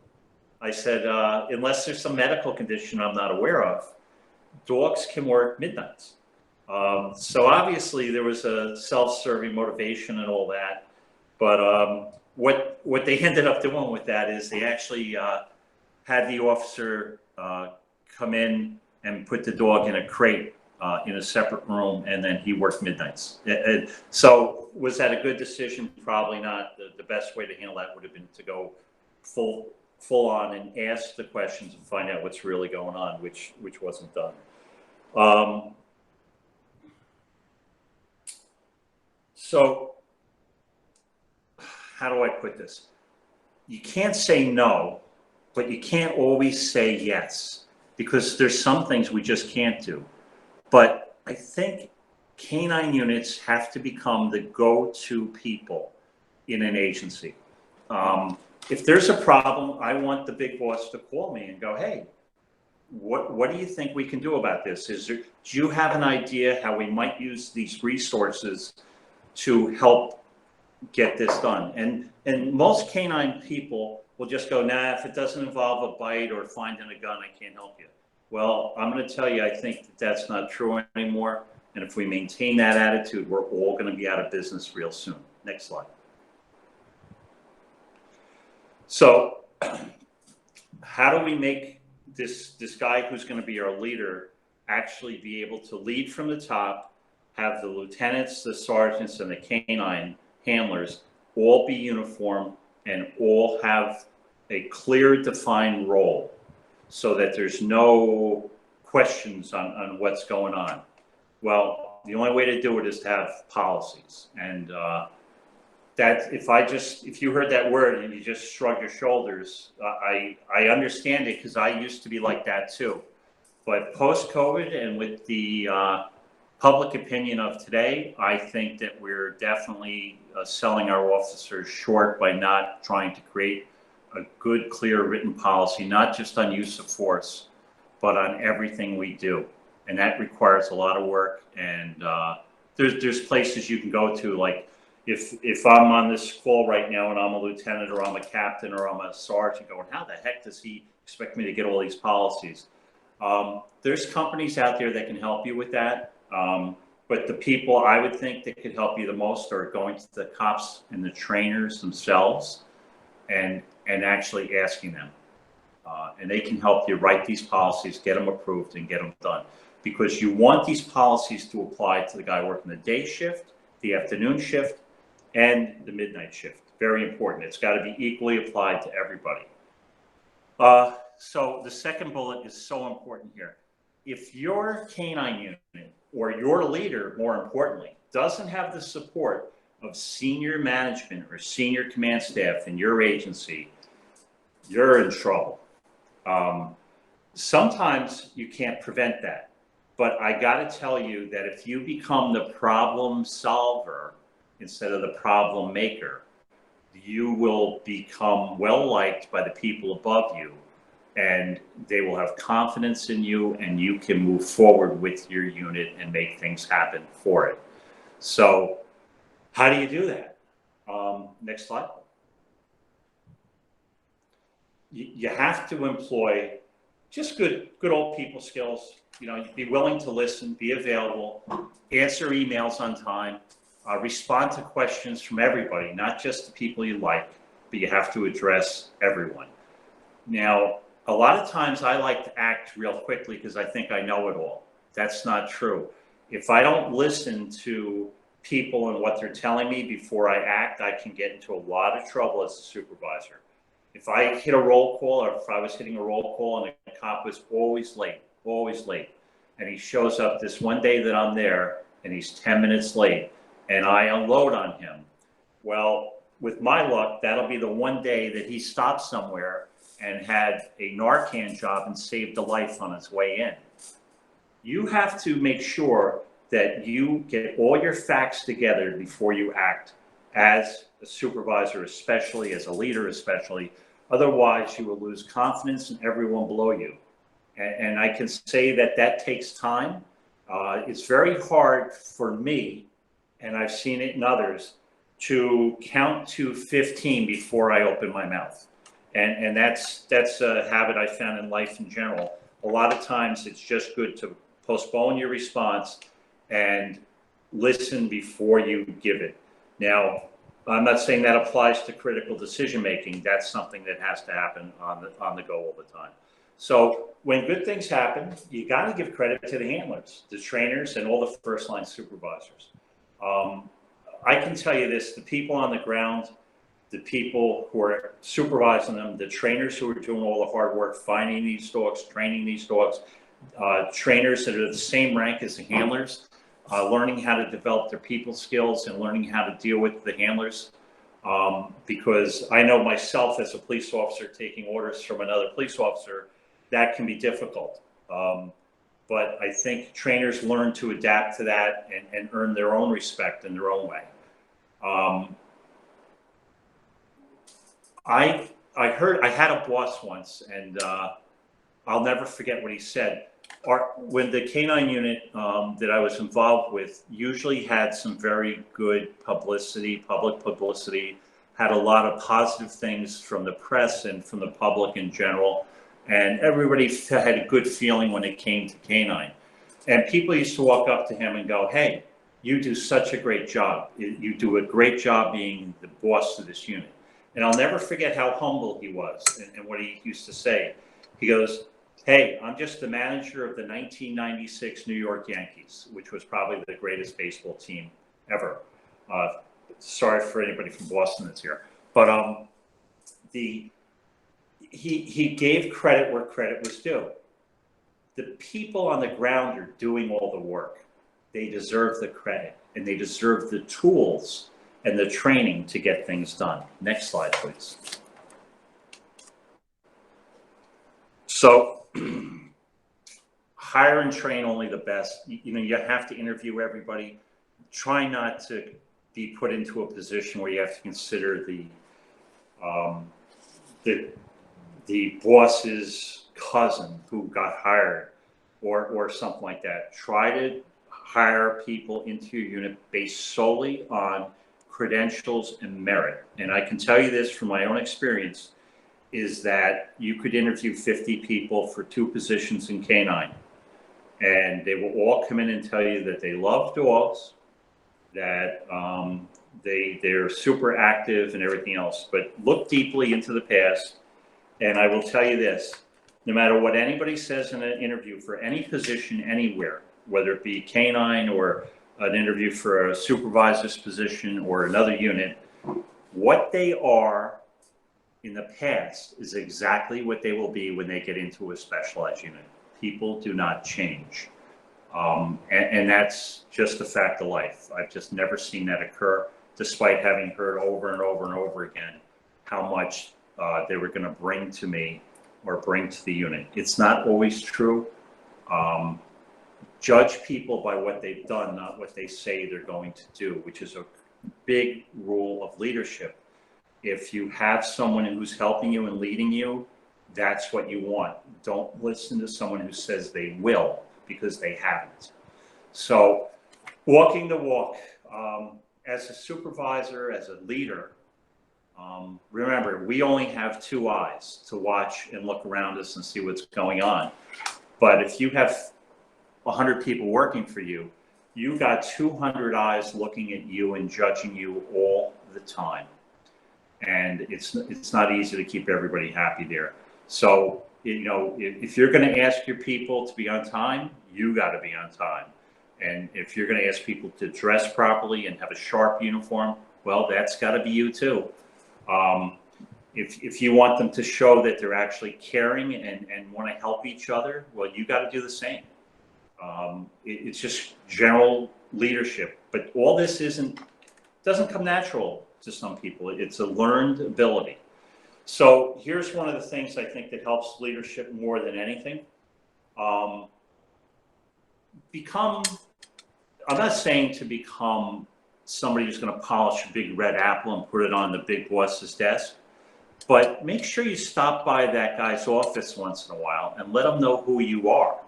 I said, unless there's some medical condition I'm not aware of, dogs can work midnights. So obviously there was a self-serving motivation and all that. But what they ended up doing with that is they actually had the officer come in and put the dog in a crate in a separate room, and then he worked midnights. So was that a good decision? Probably not. The best way to handle that would have been to go full on and ask the questions and find out what's really going on, which wasn't done. So how do I put this? You can't say no, but you can't always say yes, because there's some things we just can't do. But I think canine units have to become the go-to people in an agency. If there's a problem, I want the big boss to call me and go, hey, what do you think we can do about this? Do you have an idea how we might use these resources to help get this done? And most canine people will just go, nah, if it doesn't involve a bite or finding a gun, I can't help you. Well, I'm going to tell you, I think that's not true anymore. And if we maintain that attitude, we're all going to be out of business real soon. Next slide. So how do we make this guy who's going to be our leader actually be able to lead from the top, have the lieutenants, the sergeants, and the canine handlers all be uniform and all have a clear, defined role so that there's no questions on what's going on? Well, the only way to do it is to have policies. And that if you heard that word and you just shrug your shoulders, I understand it, because I used to be like that too. But post-COVID and with the public opinion of today, I think that we're definitely selling our officers short by not trying to create a good, clear written policy, not just on use of force, but on everything we do. And that requires a lot of work. And there's places you can go to, like if I'm on this call right now and I'm a lieutenant or I'm a captain or I'm a sergeant going, how the heck does he expect me to get all these policies? There's companies out there that can help you with that. But the people I would think that could help you the most are going to the cops and the trainers themselves and actually asking them. And they can help you write these policies, get them approved, and get them done. Because you want these policies to apply to the guy working the day shift, the afternoon shift, and the midnight shift. Very important. It's got to be equally applied to everybody. So the second bullet is so important here. If your canine unit or your leader, more importantly, doesn't have the support of senior management or senior command staff in your agency, you're in trouble. Sometimes you can't prevent that, but I got to tell you that if you become the problem solver instead of the problem maker, you will become well liked by the people above you, and they will have confidence in you, and you can move forward with your unit and make things happen for it. So how do you do that? Next slide. You have to employ just good old people skills. Be willing to listen, be available, answer emails on time, respond to questions from everybody, not just the people you like, but you have to address everyone. Now, a lot of times I like to act real quickly because I think I know it all. That's not true. If I don't listen to people and what they're telling me before I act, I can get into a lot of trouble as a supervisor. If I hit a roll call, or if I was hitting a roll call and the cop was always late, and he shows up this one day that I'm there and he's 10 minutes late and I unload on him, well, with my luck, that'll be the one day that he stopped somewhere and had a Narcan job and saved a life on his way in. You have to make sure that you get all your facts together before you act as a supervisor, especially as a leader, especially. Otherwise, you will lose confidence in everyone below you. And I can say that that takes time. It's very hard for me, and I've seen it in others, to count to 15 before I open my mouth. And that's a habit I found in life in general. A lot of times it's just good to postpone your response and listen before you give it. Now, I'm not saying that applies to critical decision making. That's something that has to happen on the go all the time. So when good things happen, you got to give credit to the handlers, the trainers, and all the first line supervisors. I can tell you this, the people on the ground, the people who are supervising them, the trainers who are doing all the hard work, finding these dogs, training these dogs, trainers that are the same rank as the handlers, learning how to develop their people skills and learning how to deal with the handlers. Because I know myself as a police officer taking orders from another police officer, that can be difficult. But I think trainers learn to adapt to that and earn their own respect in their own way. I had a boss once, and I'll never forget what he said. When the canine unit that I was involved with usually had some very good publicity, public publicity, had a lot of positive things from the press and from the public in general. And everybody had a good feeling when it came to canine. And people used to walk up to him and go, "Hey, you do such a great job. You do a great job being the boss of this unit." And I'll never forget how humble he was and what he used to say. He goes, "Hey, I'm just the manager of the 1996 New York Yankees," which was probably the greatest baseball team ever. Sorry for anybody from Boston that's here. But he gave credit where credit was due. The people on the ground are doing all the work. They deserve the credit, and they deserve the tools and the training to get things done. Next slide, please. So hire and train only the best. You have to interview everybody. Try not to be put into a position where you have to consider the boss's cousin who got hired or something like that. Try to hire people into your unit based solely on credentials and merit. And I can tell you this from my own experience, is that you could interview 50 people for 2 positions in canine, and they will all come in and tell you that they love dogs, that they're super active and everything else. But look deeply into the past, and I will tell you this, no matter what anybody says in an interview for any position anywhere, whether it be canine or an interview for a supervisor's position or another unit, what they are in the past is exactly what they will be when they get into a specialized unit. People do not change. And that's just a fact of life. I've just never seen that occur, despite having heard over and over and over again how much they were going to bring to me or bring to the unit. It's not always true. Judge people by what they've done, not what they say they're going to do, which is a big rule of leadership. If you have someone who's helping you and leading you, that's what you want. Don't listen to someone who says they will, because they haven't. So walking the walk, as a supervisor, as a leader, remember, we only have 2 eyes to watch and look around us and see what's going on. But if you have 100 people working for you, you got 200 eyes looking at you and judging you all the time. And it's not easy to keep everybody happy there. So, if you're going to ask your people to be on time, you got to be on time. And if you're going to ask people to dress properly and have a sharp uniform, well, that's got to be you too. If you want them to show that they're actually caring and want to help each other, well, you got to do the same. It's just general leadership, but all this doesn't come natural to some people. It's a learned ability. So here's one of the things I think that helps leadership more than anything. I'm not saying to become somebody who's going to polish a big red apple and put it on the big boss's desk, but make sure you stop by that guy's office once in a while and let him know who you are.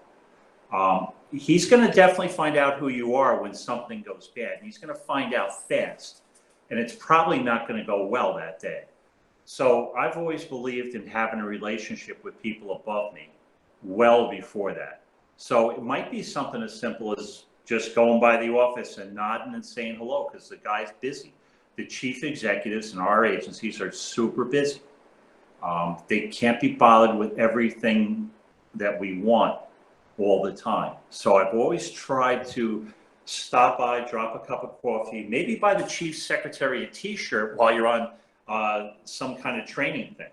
He's going to definitely find out who you are when something goes bad. He's going to find out fast, and it's probably not going to go well that day. So I've always believed in having a relationship with people above me well before that. So it might be something as simple as just going by the office and nodding and saying hello, because the guy's busy. The chief executives in our agencies are super busy. They can't be bothered with everything that we want all the time. So I've always tried to stop by, drop a cup of coffee, maybe buy the chief secretary a t-shirt while you're on some kind of training thing.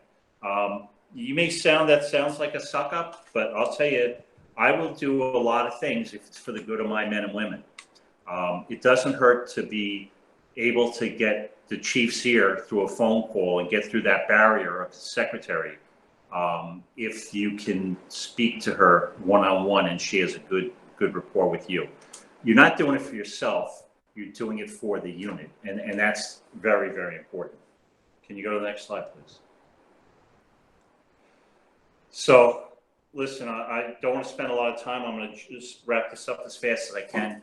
You may sound like a suck up, but I'll tell you, I will do a lot of things if it's for the good of my men and women. It doesn't hurt to be able to get the chief's ear through a phone call and get through that barrier of the secretary. If you can speak to her one-on-one and she has a good rapport with you. You're not doing it for yourself, you're doing it for the unit. And that's very, very important. Can you go to the next slide, please? So, listen, I don't want to spend a lot of time. I'm going to just wrap this up as fast as I can.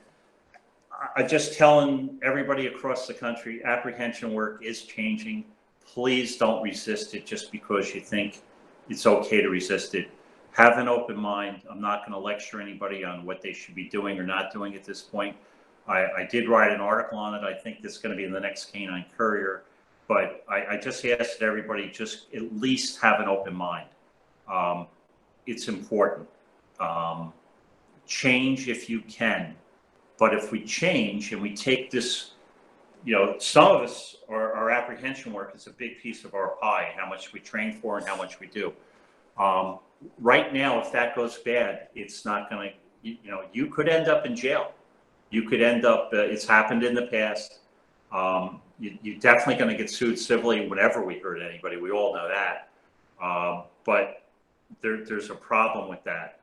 I'm just telling everybody across the country, apprehension work is changing. Please don't resist it just because you think it's okay to resist it. Have an open mind. I'm not going to lecture anybody on what they should be doing or not doing at this point. I did write an article on it. I think this is going to be in the next Canine Courier. But I just asked everybody just at least have an open mind. It's important. Change if you can. But if we change and we take this, some of us, our apprehension work is a big piece of our pie, how much we train for and how much we do. Right now, if that goes bad, it's not going to, you could end up in jail. You could end up, it's happened in the past. You're definitely going to get sued civilly whenever we hurt anybody. We all know that. But there's a problem with that.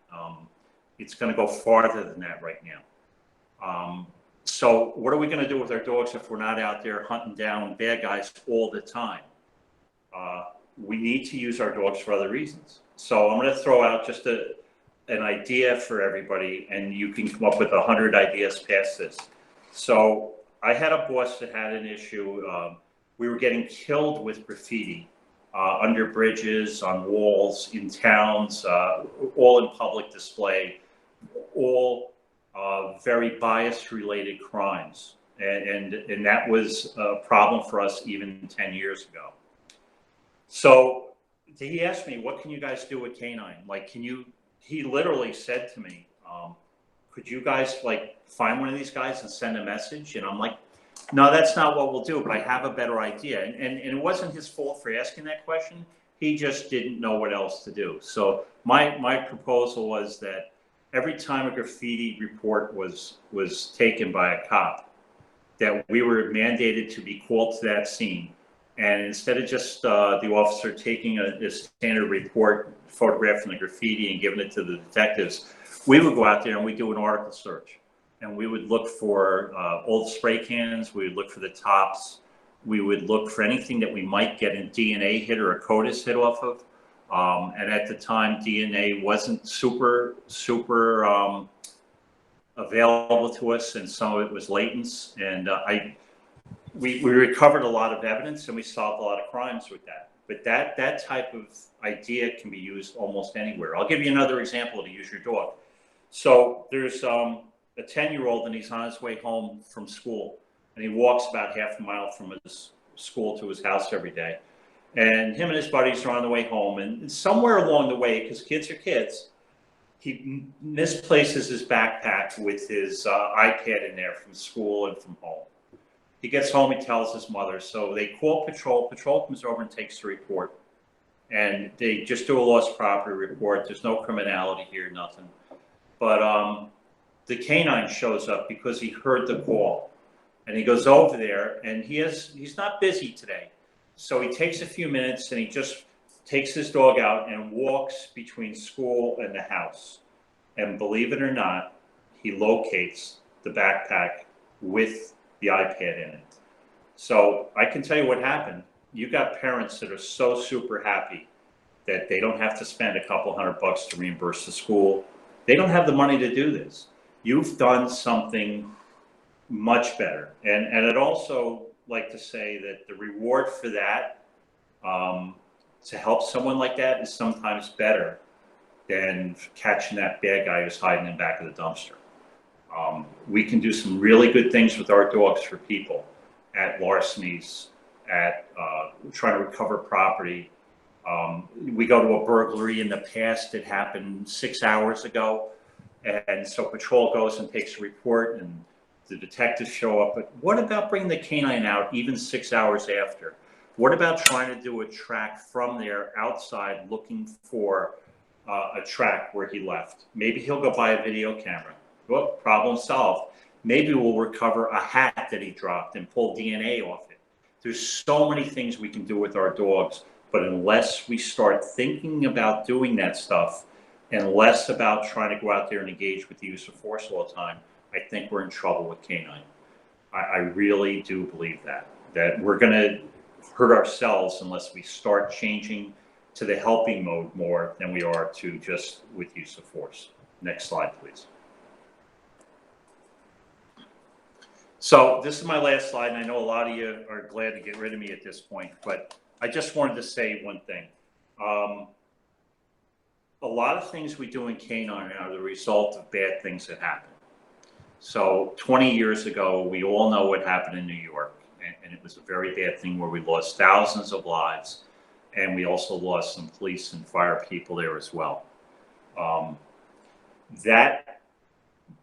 It's going to go farther than that right now. So what are we going to do with our dogs if we're not out there hunting down bad guys all the time? We need to use our dogs for other reasons. So I'm going to throw out just an idea for everybody, and you can come up with 100 ideas past this. So I had a boss that had an issue. We were getting killed with graffiti under bridges, on walls, in towns, all in public display, all very bias-related crimes. And that was a problem for us even 10 years ago. So he asked me, what can you guys do with Canine? Like, he literally said to me, could you guys find one of these guys and send a message? And I'm like, no, that's not what we'll do, but I have a better idea. And it wasn't his fault for asking that question. He just didn't know what else to do. So my proposal was that every time a graffiti report was taken by a cop, that we were mandated to be called to that scene. And instead of just the officer taking a standard report, photographing the graffiti and giving it to the detectives, we would go out there and we'd do an article search. And we would look for old spray cans, we would look for the tops, we would look for anything that we might get a DNA hit or a CODIS hit off of. And at the time, DNA wasn't super available to us, and some of it was latent. And we recovered a lot of evidence, and we solved a lot of crimes with that. But that type of idea can be used almost anywhere. I'll give you another example to use your dog. So there's a 10-year-old, and he's on his way home from school, and he walks about half a mile from his school to his house every day. And him and his buddies are on the way home, and somewhere along the way, because kids are kids, he misplaces his backpack with his iPad in there from school and from home. He gets home, he tells his mother. So they call patrol. Patrol comes over and takes the report. And they just do a lost property report. There's no criminality here, nothing. But the canine shows up because he heard the call. And he goes over there, and he's not busy today. So he takes a few minutes, and he just takes his dog out and walks between school and the house. And believe it or not, he locates the backpack with the iPad in it. So I can tell you what happened. You got parents that are so super happy that they don't have to spend a couple $100 to reimburse the school. They don't have the money to do this. You've done something much better. And I'd also like to say that the reward for that, to help someone like that, is sometimes better than catching that bad guy who's hiding in the back of the dumpster. We can do some really good things with our dogs for people at larcenies, at trying to recover property. We go to a burglary in the past that happened 6 hours ago. And so patrol goes and takes a report and the detectives show up. But what about bringing the canine out even 6 hours after? What about trying to do a track from there outside looking for a track where he left? Maybe he'll go buy a video camera. Well, problem solved. Maybe we'll recover a hat that he dropped and pull DNA off it. There's so many things we can do with our dogs, but unless we start thinking about doing that stuff and less about trying to go out there and engage with the use of force all the time, I think we're in trouble with canine. I really do believe that we're going to hurt ourselves unless we start changing to the helping mode more than we are to just with use of force. Next slide, please. So this is my last slide, and I know a lot of you are glad to get rid of me at this point, but I just wanted to say one thing. A lot of things we do in canine are the result of bad things that happen. So 20 years ago, we all know what happened in New York, and it was a very bad thing where we lost thousands of lives, and we also lost some police and fire people there as well. That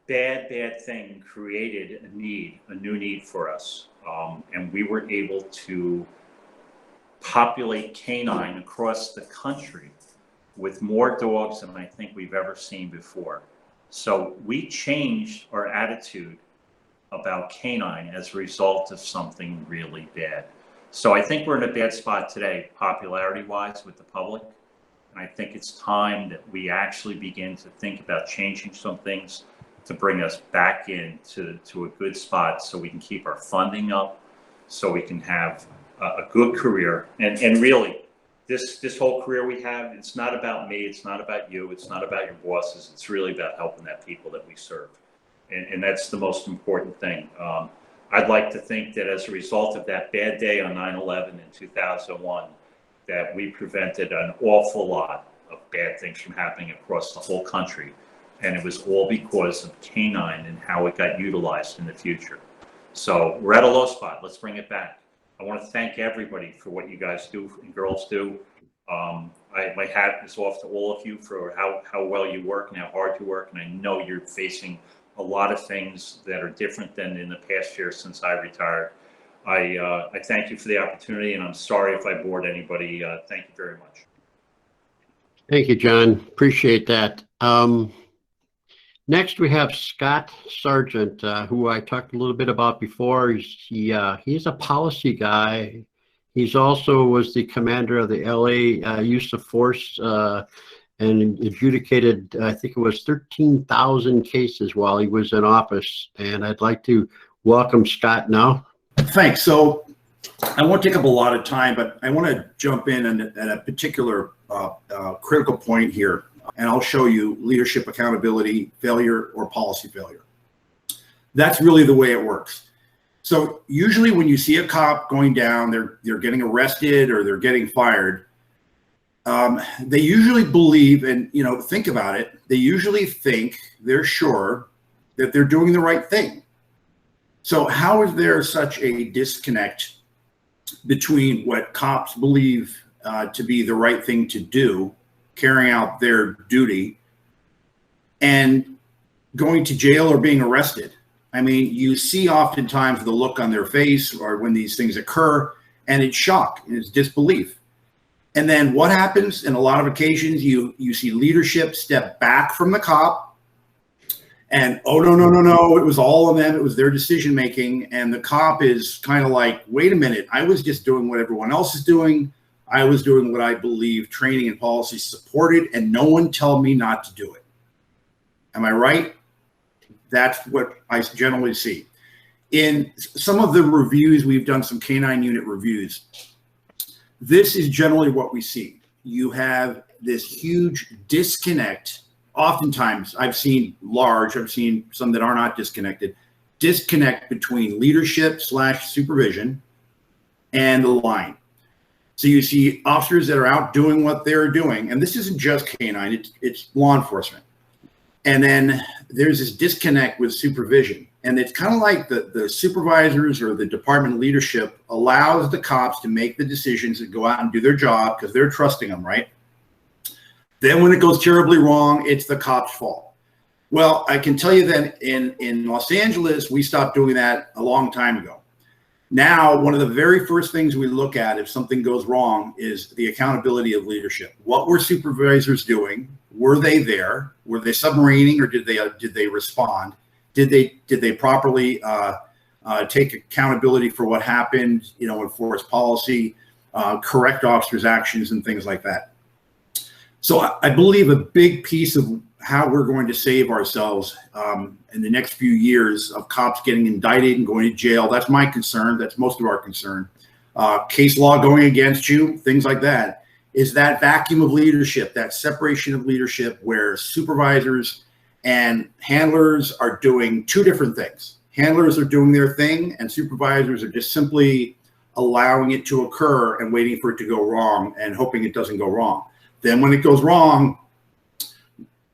bad thing created a new need for us, and we were able to populate canine across the country with more dogs than I think we've ever seen before. So we changed our attitude about canine as a result of something really bad. So I think we're in a bad spot today, popularity-wise, with the public. And I think it's time that we actually begin to think about changing some things to bring us back into a good spot so we can keep our funding up, so we can have a good career. And really, this whole career we have, it's not about me, it's not about you, it's not about your bosses, it's really about helping that people that we serve. And that's the most important thing. I'd like to think that as a result of that bad day on 9/11 in 2001, that we prevented an awful lot of bad things from happening across the whole country. And it was all because of canine and how it got utilized in the future. So we're at a low spot, let's bring it back. I want to thank everybody for what you guys do and girls do. My hat is off to all of you for how well you work and how hard you work. And I know you're facing a lot of things that are different than in the past year since I retired. I thank you for the opportunity, and I'm sorry if I bored anybody. Thank you very much. Thank you, John. Appreciate that. Next, we have Scott Sargent, who I talked a little bit about before. He's a policy guy. He's also was the commander of the LA use of force and adjudicated, I think it was 13,000 cases while he was in office. And I'd like to welcome Scott now. Thanks. So I won't take up a lot of time, but I want to jump in at a particular critical point here. And I'll show you leadership accountability failure or policy failure. That's really the way it works. So usually when you see a cop going down, they're getting arrested or they're getting fired. They usually believe, and think about it, they usually think they're sure that they're doing the right thing. So how is there such a disconnect between what cops believe to be the right thing to do, carrying out their duty, and going to jail or being arrested. I mean, you see oftentimes the look on their face or when these things occur, and it's shock and it's disbelief. And then what happens in a lot of occasions, you see leadership step back from the cop and, oh, no, it was all of them. It was their decision making. And the cop is kind of like, wait a minute, I was just doing what everyone else is doing. I was doing what I believe training and policy supported, and no one told me not to do it. Am I right? That's what I generally see. In some of the reviews, we've done some canine unit reviews. This is generally what we see. You have this huge disconnect. Oftentimes, I've seen some that are not disconnected, disconnect between leadership / supervision and the line. So you see officers that are out doing what they're doing, and this isn't just canine, it's law enforcement. And then there's this disconnect with supervision. And it's kind of like the supervisors or the department leadership allows the cops to make the decisions and go out and do their job because they're trusting them, right? Then when it goes terribly wrong, it's the cop's fault. Well, I can tell you that in Los Angeles, we stopped doing that a long time ago. Now, one of the very first things we look at if something goes wrong is the accountability of leadership. What were supervisors doing? Were they there? Were they submarining, or did they respond? Did they properly take accountability for what happened? Enforce policy, correct officers' actions, and things like that. So I believe a big piece of how we're going to save ourselves in the next few years of cops getting indicted and going to jail. That's my concern. That's most of our concern. Case law going against you, things like that, is that vacuum of leadership, that separation of leadership where supervisors and handlers are doing two different things. Handlers are doing their thing, and supervisors are just simply allowing it to occur and waiting for it to go wrong and hoping it doesn't go wrong. Then when it goes wrong,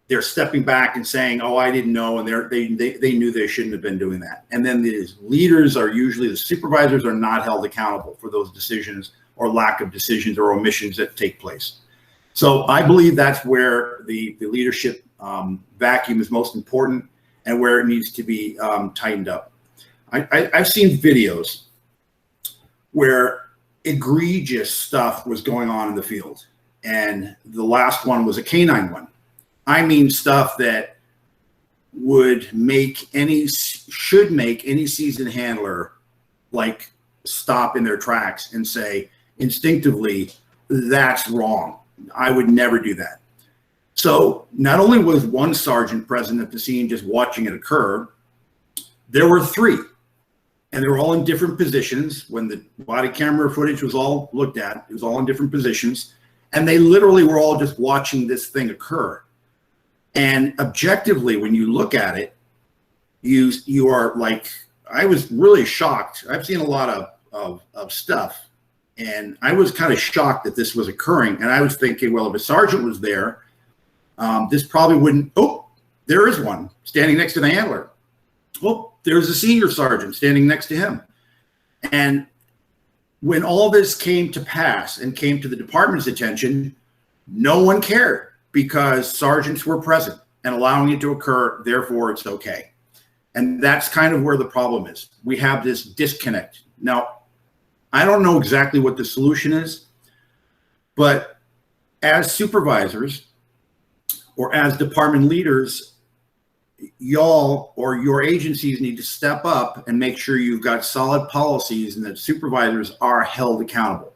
they're stepping back and saying, oh, I didn't know, and they knew they shouldn't have been doing that. And then these leaders are usually, the supervisors are not held accountable for those decisions or lack of decisions or omissions that take place. So I believe that's where the leadership vacuum is most important and where it needs to be tightened up. I've seen videos where egregious stuff was going on in the field. And the last one was a canine one. I mean, stuff that should make any seasoned handler like stop in their tracks and say instinctively, that's wrong. I would never do that. So not only was one sergeant present at the scene just watching it occur, there were three, and they were all in different positions. When the body camera footage was all looked at, it was all in different positions, and they literally were all just watching this thing occur. And objectively, when you look at it, you are like, I was really shocked. I've seen a lot of stuff, and I was kind of shocked that this was occurring. And I was thinking, well, if a sergeant was there, this probably wouldn't. Oh, there is one standing next to the handler. Oh, there's a senior sergeant standing next to him. And when all this came to pass and came to the department's attention, no one cared because sergeants were present and allowing it to occur. Therefore, it's okay. And that's kind of where the problem is. We have this disconnect. Now, I don't know exactly what the solution is, but as supervisors or as department leaders, y'all or your agencies need to step up and make sure you've got solid policies and that supervisors are held accountable.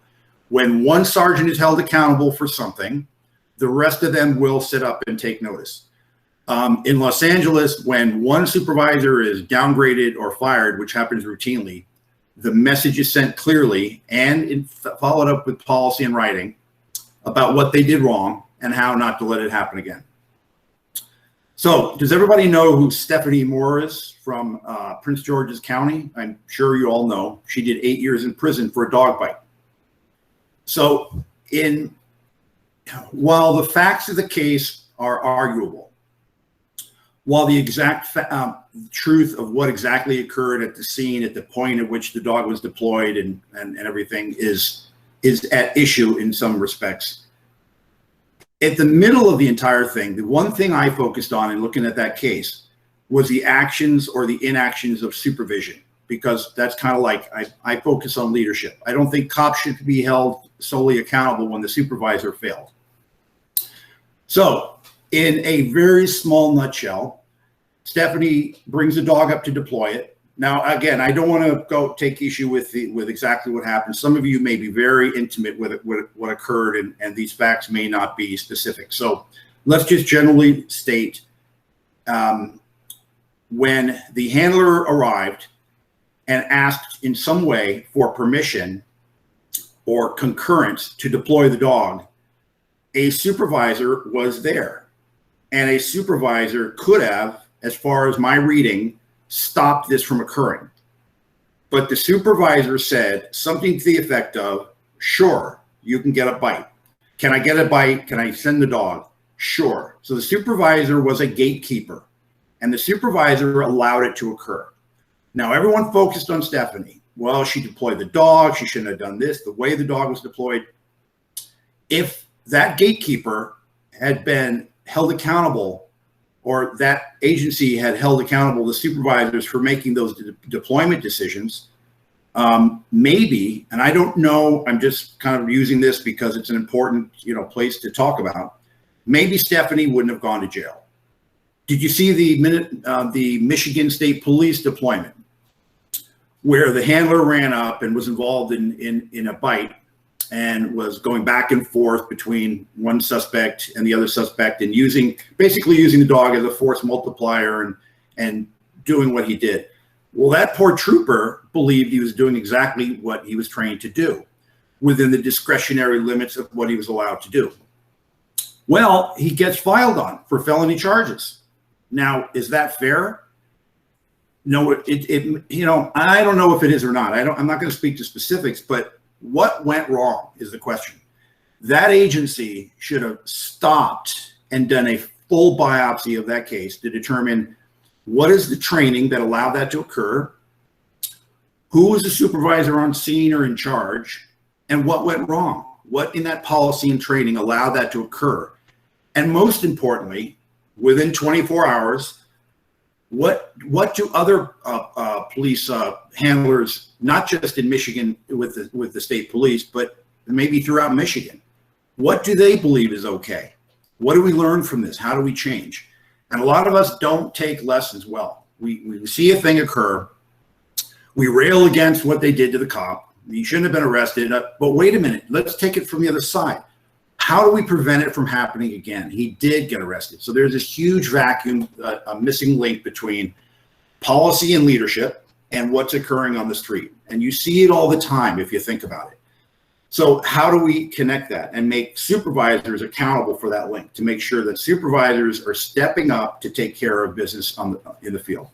When one sergeant is held accountable for something, the rest of them will sit up and take notice. In Los Angeles, when one supervisor is downgraded or fired, which happens routinely, the message is sent clearly and followed up with policy and writing about what they did wrong and how not to let it happen again. So does everybody know who Stephanie Moore is from Prince George's County? I'm sure you all know. She did 8 years in prison for a dog bite. So while the facts of the case are arguable, while the exact truth of what exactly occurred at the scene at the point at which the dog was deployed and everything is at issue in some respects, At the middle of the entire thing, the one thing I focused on in looking at that case was the actions or the inactions of supervision, because that's kind of like I focus on leadership. I don't think cops should be held solely accountable when the supervisor failed. So in a very small nutshell, Stephanie brings the dog up to deploy it. Now, again, I don't want to go take issue with exactly what happened. Some of you may be very intimate with what occurred, and these facts may not be specific. So let's just generally state, when the handler arrived and asked in some way for permission or concurrence to deploy the dog, a supervisor was there, and a supervisor could have, as far as my reading, stopped this from occurring. But the supervisor said something to the effect of, sure, you can get a bite. Can I get a bite? Can I send the dog? Sure. So the supervisor was a gatekeeper, and the supervisor allowed it to occur. Now, everyone focused on Stephanie. Well, she deployed the dog. She shouldn't have done this, the way the dog was deployed. If that gatekeeper had been held accountable, or that agency had held accountable the supervisors for making those deployment decisions, maybe, and I don't know, I'm just kind of using this because it's an important, place to talk about, maybe Stephanie wouldn't have gone to jail. Did you see the Michigan State Police deployment, where the handler ran up and was involved in a bite and was going back and forth between one suspect and the other suspect, and basically using the dog as a force multiplier and doing what he did? Well, that poor trooper believed he was doing exactly what he was trained to do within the discretionary limits of what he was allowed to do. Well, he gets filed on for felony charges. Now, is that fair? No, I don't know if it is or not. I'm not going to speak to specifics, but what went wrong is the question. That agency should have stopped and done a full biopsy of that case to determine what is the training that allowed that to occur, who was the supervisor on scene or in charge, and what went wrong. What in that policy and training allowed that to occur? And most importantly, within 24 hours, what do other police handlers, not just in Michigan with the state police, but maybe throughout Michigan, what do they believe is okay? What do we learn from this? How do we change? And a lot of us don't take lessons well. We see a thing occur, we rail against what they did to the cop. He shouldn't have been arrested, but wait a minute, let's take it from the other side. How do we prevent it from happening again? He did get arrested. So there's this huge vacuum, a missing link between policy and leadership and what's occurring on the street. And you see it all the time if you think about it. So how do we connect that and make supervisors accountable for that link, to make sure that supervisors are stepping up to take care of business in the field?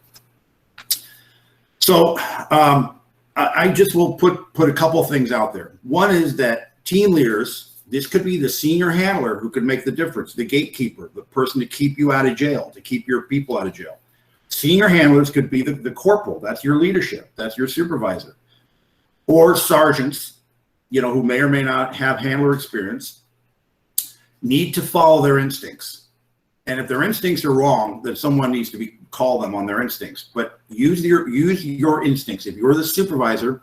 So I just will put a couple of things out there. One is that team leaders, this could be the senior handler who could make the difference, the gatekeeper, the person to keep you out of jail, to keep your people out of jail. Senior handlers could be the corporal, that's your leadership, that's your supervisor. Or sergeants, who may or may not have handler experience, need to follow their instincts. And if their instincts are wrong, then someone needs to call them on their instincts. But use your instincts. If you're the supervisor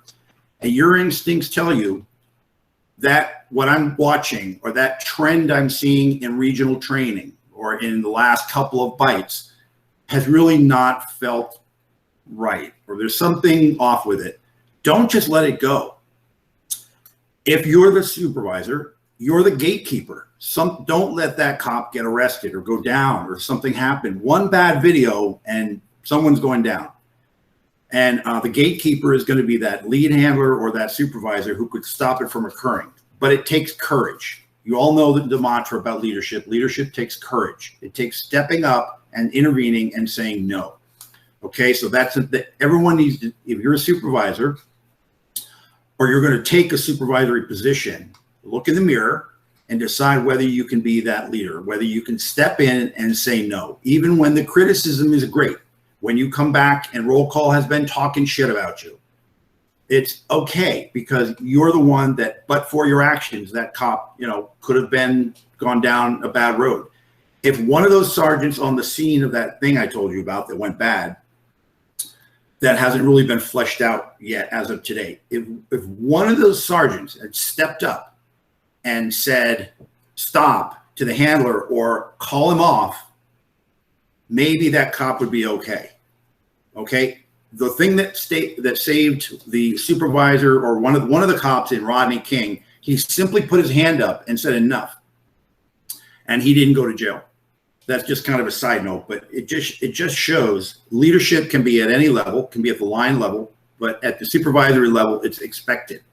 and your instincts tell you that what I'm watching or that trend I'm seeing in regional training or in the last couple of bites has really not felt right, or there's something off with it, don't just let it go. If you're the supervisor, you're the gatekeeper. Don't let that cop get arrested or go down or something happen. One bad video and someone's going down. And the gatekeeper is going to be that lead handler or that supervisor who could stop it from occurring. But it takes courage. You all know the mantra about leadership. Leadership takes courage. It takes stepping up and intervening and saying no. Okay, so everyone needs to, if you're a supervisor or you're going to take a supervisory position, look in the mirror and decide whether you can be that leader, whether you can step in and say no, even when the criticism is great. When you come back and roll call has been talking shit about you, it's okay, because you're the one that, but for your actions, that cop, could have been gone down a bad road. If one of those sergeants on the scene of that thing I told you about that went bad, that hasn't really been fleshed out yet as of today, if one of those sergeants had stepped up and said stop to the handler or call him off, maybe that cop would be okay. Okay, the thing that saved the supervisor or one of the cops in Rodney King, he simply put his hand up and said enough, and he didn't go to jail. That's just kind of a side note, but it just shows leadership can be at any level, can be at the line level, but at the supervisory level, it's expected.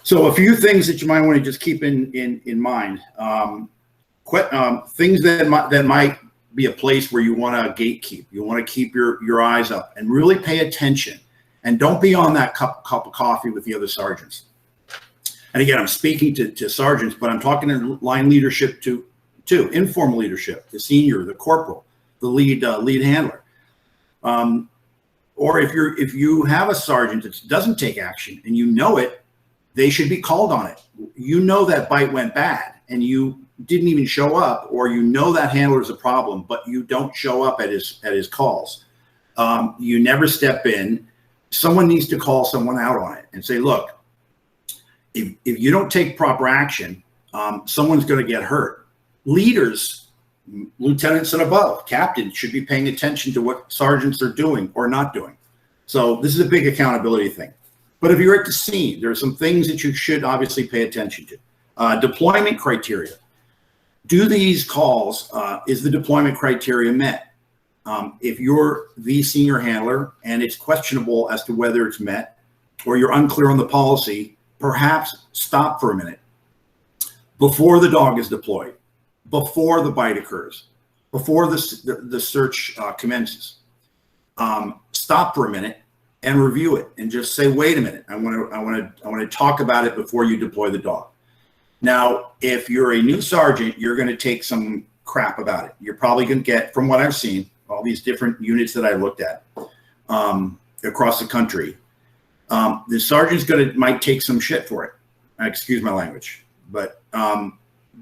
So a few things that you might want to just keep in mind. Things that might be a place where you want to gatekeep. You want to keep your eyes up and really pay attention, and don't be on that cup of coffee with the other sergeants. And again, I'm speaking to sergeants, but I'm talking to line leadership too, informal leadership, the senior, the corporal, the lead handler. Or if you have a sergeant that doesn't take action and you know it, they should be called on it. You know that bite went bad and you didn't even show up, or you know that handler is a problem, but you don't show up at his calls. You never step in. Someone needs to call someone out on it and say, look, if you don't take proper action, someone's going to get hurt. Leaders, lieutenants and above, captains should be paying attention to what sergeants are doing or not doing. So this is a big accountability thing. But if you're at the scene, there are some things that you should obviously pay attention to. Deployment criteria. Do these calls, is the deployment criteria met? If you're the senior handler and it's questionable as to whether it's met, or you're unclear on the policy, perhaps stop for a minute before the dog is deployed, before the bite occurs, before the search commences. Stop for a minute and review it and just say, wait a minute, I want to talk about it before you deploy the dog. Now, if you're a new sergeant, you're going to take some crap about it. You're probably going to get, from what I've seen, all these different units that I looked at across the country, the sergeant's might take some shit for it. Excuse my language, but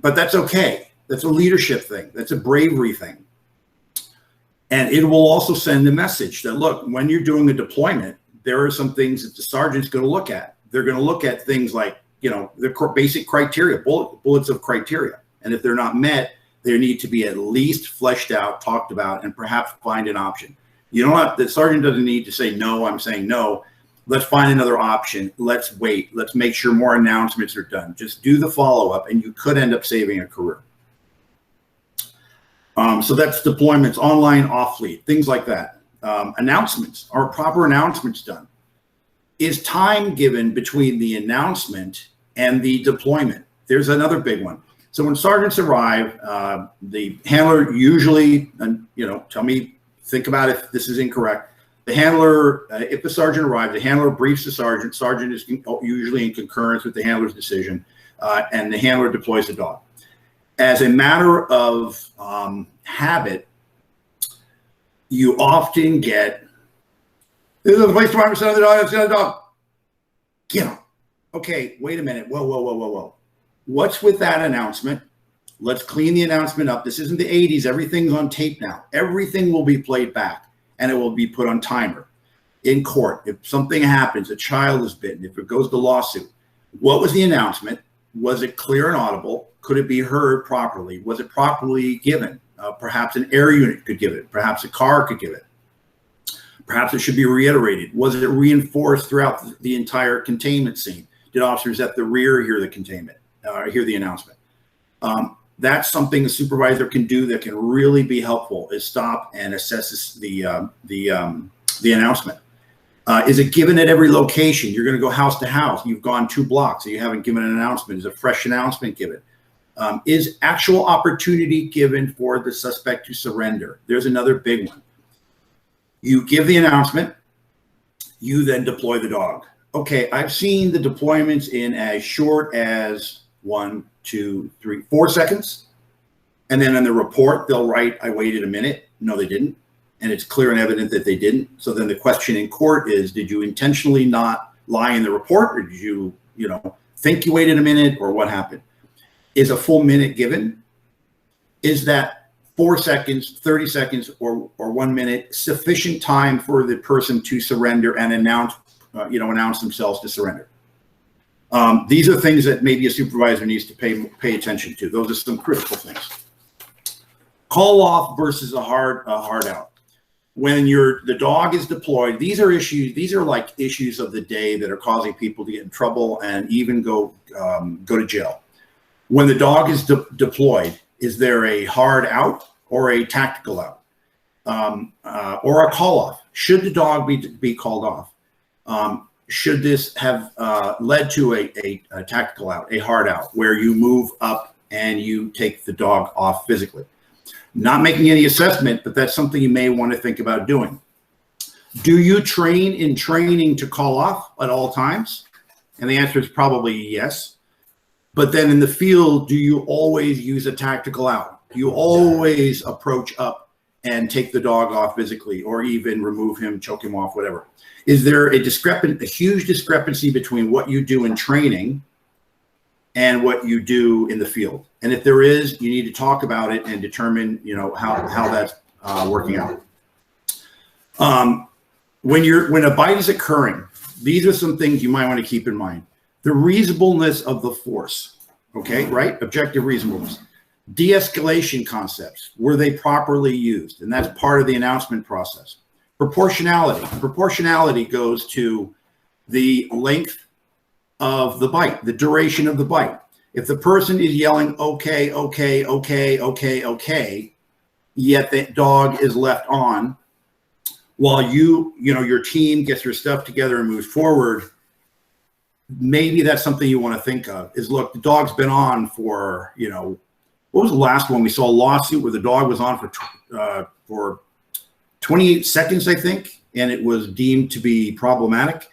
that's okay. That's a leadership thing. That's a bravery thing. And it will also send the message that, look, when you're doing a deployment, there are some things that the sergeant's going to look at. They're going to look at things like, the basic criteria, bullets of criteria. And if they're not met, they need to be at least fleshed out, talked about, and perhaps find an option. The sergeant doesn't need to say, no, I'm saying no. Let's find another option. Let's wait. Let's make sure more announcements are done. Just do the follow-up, and you could end up saving a career. So that's deployments, online, off fleet, things like that. Announcements, are proper announcements done? Is time given between the announcement and the deployment? There's another big one. So when sergeants arrive, the handler usually, tell me, think about if this is incorrect. The handler, if the sergeant arrives, the handler briefs the sergeant. Sergeant is usually in concurrence with the handler's decision, and the handler deploys the dog. As a matter of habit, you often get, this is the police department, send the dog, send the dog. Get him. Okay, wait a minute. Whoa. What's with that announcement? Let's clean the announcement up. This isn't the 80s. Everything's on tape now. Everything will be played back, and it will be put on timer in court. If something happens, a child is bitten, if it goes to lawsuit, what was the announcement? Was it clear and audible? Could it be heard properly? Was it properly given? Perhaps an air unit could give it. Perhaps a car could give it. Perhaps it should be reiterated. Was it reinforced throughout the entire containment scene? Did officers at the rear hear the containment, hear the announcement? That's something a supervisor can do that can really be helpful, is stop and assess the announcement. Is it given at every location? You're going to go house to house. You've gone 2 blocks, so you haven't given an announcement. Is a fresh announcement given? Is actual opportunity given for the suspect to surrender? There's another big one. You give the announcement, you then deploy the dog. Okay, I've seen the deployments in as short as 1, 2, 3, 4 seconds. And then in the report, they'll write, I waited a minute. No, they didn't. And it's clear and evident that they didn't. So then the question in court is, did you intentionally not lie in the report, or did you, think you waited a minute, or what happened? is a full minute given? Is that 4 seconds, 30 seconds, or 1 minute sufficient time for the person to surrender and announce themselves to surrender? These are things that maybe a supervisor needs to pay attention to. Those are some critical things. Call off versus a hard out. When the dog is deployed, these are issues. These are like issues of the day that are causing people to get in trouble and even go to jail. When the dog is deployed, is there a hard out or a tactical out, or a call off? Should the dog be called off? Should this have led to a tactical out, a hard out, where you move up and you take the dog off physically? Not making any assessment, but that's something you may want to think about doing. Do you train in training to call off at all times? And the answer is probably yes. But then in the field, do you always use a tactical out? Do you always approach up and take the dog off physically, or even remove him, choke him off, whatever? Is there a huge discrepancy between what you do in training and what you do in the field? And if there is, you need to talk about it and determine, how that's working out. When a bite is occurring, these are some things you might want to keep in mind. The reasonableness of the force, okay, right? Objective reasonableness. De-escalation concepts, were they properly used? And that's part of the announcement process. Proportionality. Proportionality goes to the length of the bite, the duration of the bite. If the person is yelling, okay, okay, okay, okay, okay, yet the dog is left on while your team gets your stuff together and moves forward, maybe that's something you want to think of is, look, the dog's been on for, what was the last one? We saw a lawsuit where the dog was on for 28 seconds, I think, and it was deemed to be problematic.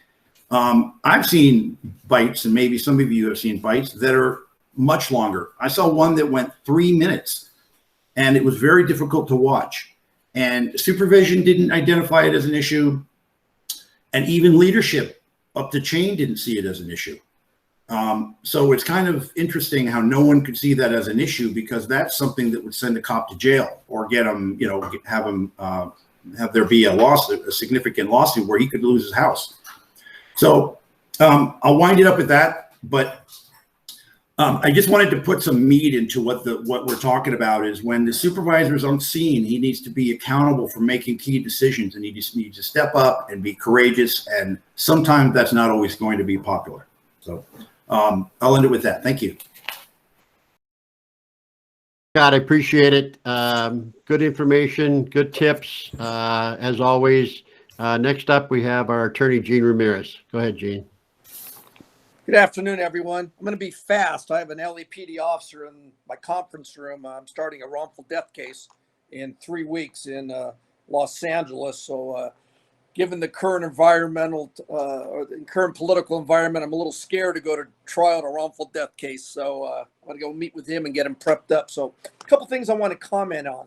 I've seen bites, and maybe some of you have seen bites that are much longer. I saw one that went 3 minutes, and it was very difficult to watch. And supervision didn't identify it as an issue, and even leadership up the chain didn't see it as an issue. So it's kind of interesting how no one could see that as an issue, because that's something that would send a cop to jail or get him, have there be a lawsuit, a significant lawsuit where he could lose his house. So I'll wind it up at that, but I just wanted to put some meat into what we're talking about. Is when the supervisor is on scene, he needs to be accountable for making key decisions, and he just needs to step up and be courageous. And sometimes that's not always going to be popular. So I'll end it with that. Thank you. God, I appreciate it. Good information, good tips, as always. Next up, we have our attorney, Gene Ramirez. Go ahead, Gene. Good afternoon, everyone. I'm going to be fast. I have an LAPD officer in my conference room. I'm starting a wrongful death case in 3 weeks in Los Angeles. So given the current environmental or the current political environment, I'm a little scared to go to trial in a wrongful death case. So I'm going to go meet with him and get him prepped up. So a couple things I want to comment on.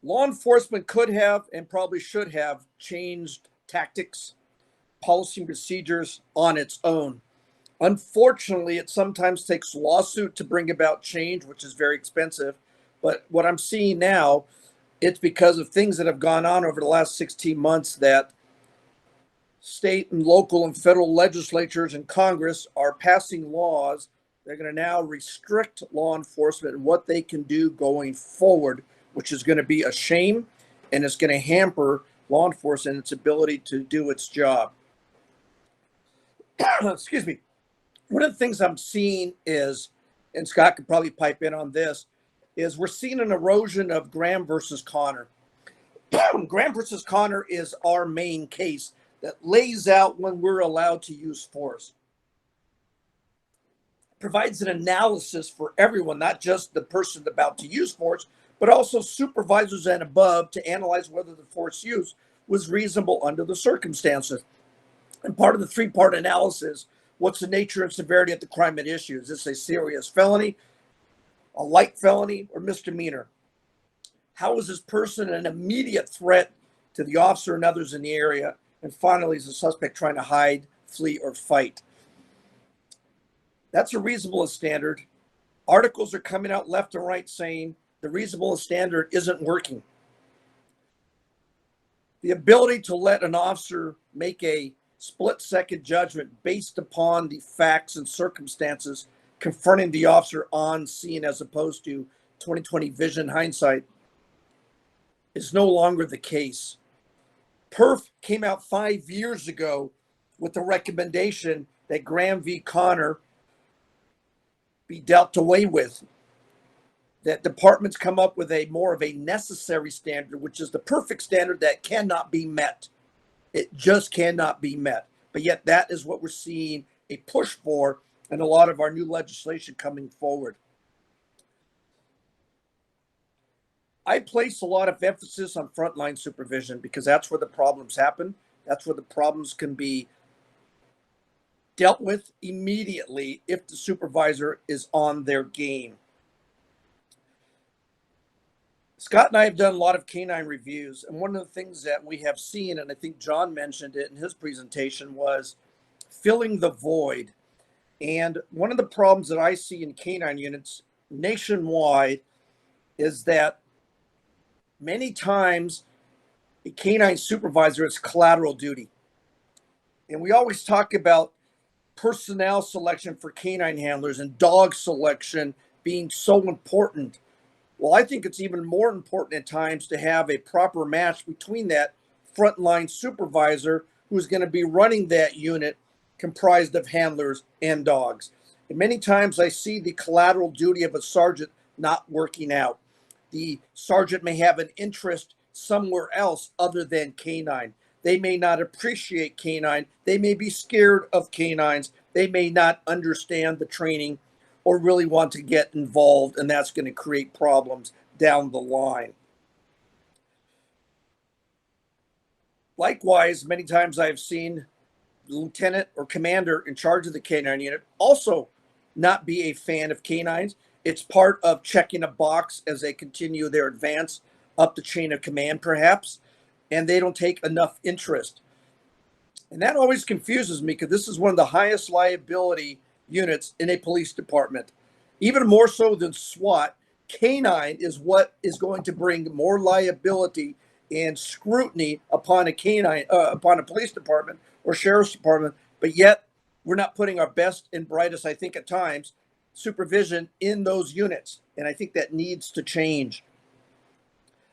Law enforcement could have and probably should have changed tactics, policy and procedures on its own. Unfortunately, it sometimes takes lawsuit to bring about change, which is very expensive. But what I'm seeing now, it's because of things that have gone on over the last 16 months that state and local and federal legislatures and Congress are passing laws. They're going to now restrict law enforcement and what they can do going forward, which is going to be a shame, and it's going to hamper law enforcement and its ability to do its job. Excuse me. One of the things I'm seeing is, and Scott could probably pipe in on this, is we're seeing an erosion of Graham versus Connor. Graham versus Connor is our main case that lays out when we're allowed to use force. Provides an analysis for everyone, not just the person about to use force, but also supervisors and above, to analyze whether the force used was reasonable under the circumstances. And part of the three-part analysis, what's the nature and severity of the crime at issue? Is this a serious felony, a light felony, or misdemeanor? How is this person an immediate threat to the officer and others in the area? And finally, is the suspect trying to hide, flee, or fight? That's a reasonableness standard. Articles are coming out left and right saying the reasonableness standard isn't working. The ability to let an officer make a split-second judgment based upon the facts and circumstances confronting the officer on scene as opposed to 20/20 vision hindsight is no longer the case. Perf came out 5 years ago with the recommendation that Graham v. Connor be dealt away with, that departments come up with a more of a necessary standard, which is the perfect standard that cannot be met. It just cannot be met. But yet that is what we're seeing a push for in a lot of our new legislation coming forward. I place a lot of emphasis on frontline supervision because that's where the problems happen. That's where the problems can be dealt with immediately if the supervisor is on their game. Scott and I have done a lot of canine reviews, and one of the things that we have seen, and I think John mentioned it in his presentation, was filling the void. And one of the problems that I see in canine units nationwide is that many times a canine supervisor is collateral duty. And we always talk about personnel selection for canine handlers and dog selection being so important. Well, I think it's even more important at times to have a proper match between that frontline supervisor who's going to be running that unit comprised of handlers and dogs. And many times I see the collateral duty of a sergeant not working out. The sergeant may have an interest somewhere else other than canine. They may not appreciate canine. They may be scared of canines. They may not understand the training or really want to get involved, and that's going to create problems down the line. Likewise, many times I've seen the lieutenant or commander in charge of the canine unit also not be a fan of canines. It's part of checking a box as they continue their advance up the chain of command, perhaps, and they don't take enough interest. And that always confuses me because this is one of the highest liability units in a police department. Even more so than SWAT, canine is what is going to bring more liability and scrutiny upon a canine, upon a police department or sheriff's department. But yet we're not putting our best and brightest, I think at times, supervision in those units. And I think that needs to change.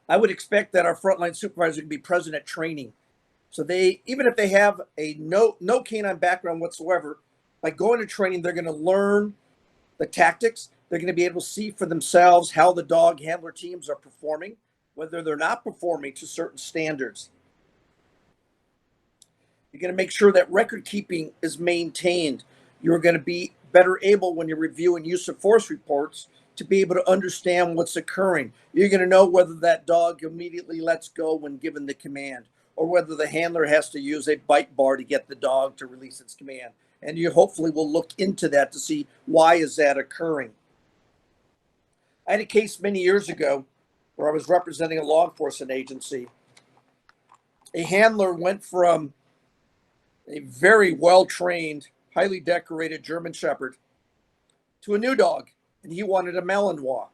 I would expect that our frontline supervisor can be present at training. So they, even if they have a no canine background whatsoever, by going to training, they're going to learn the tactics. They're going to be able to see for themselves how the dog handler teams are performing, whether they're not performing to certain standards. You're going to make sure that record keeping is maintained. You're going to be better able when you're reviewing use of force reports to be able to understand what's occurring. You're going to know whether that dog immediately lets go when given the command, or whether the handler has to use a bite bar to get the dog to release its command. And you hopefully will look into that to see why is that occurring. I had a case many years ago where I was representing a law enforcement agency. A handler went from a very well-trained, highly decorated German Shepherd to a new dog, and he wanted a Malinois.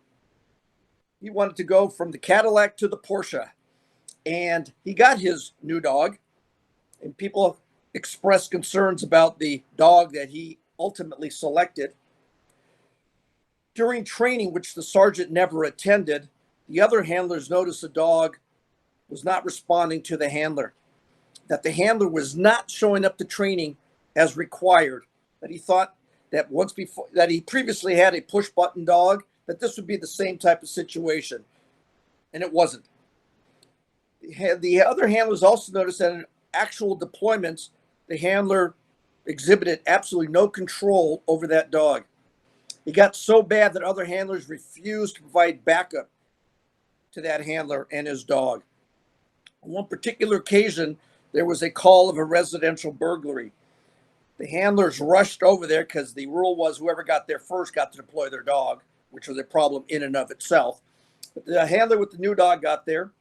He wanted to go from the Cadillac to the Porsche, and he got his new dog, and people expressed concerns about the dog that he ultimately selected. During training, which the sergeant never attended, the other handlers noticed the dog was not responding to the handler, that the handler was not showing up to training as required, that he thought that once before, that he previously had a push button dog, that this would be the same type of situation, and it wasn't. The other handlers also noticed that in actual deployments, the handler exhibited absolutely no control over that dog. It got so bad that other handlers refused to provide backup to that handler and his dog. On one particular occasion, there was a call of a residential burglary. The handlers rushed over there because the rule was whoever got there first got to deploy their dog, which was a problem in and of itself. But the handler with the new dog got there.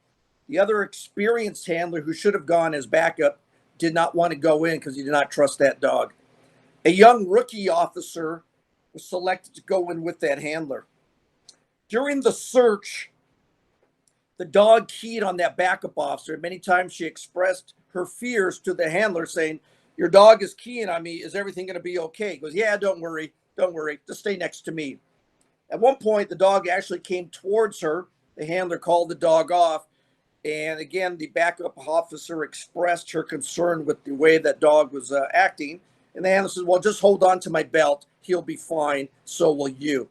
The other experienced handler who should have gone as backup did not want to go in because he did not trust that dog. A young rookie officer was selected to go in with that handler. During the search, the dog keyed on that backup officer. Many times she expressed her fears to the handler saying, "Your dog is keying on me. Is everything going to be okay?" He goes, "Yeah, don't worry. Don't worry. Just stay next to me." At one point, the dog actually came towards her. The handler called the dog off. And again, the backup officer expressed her concern with the way that dog was acting. And the handler says, "Well, just hold on to my belt. He'll be fine. So will you."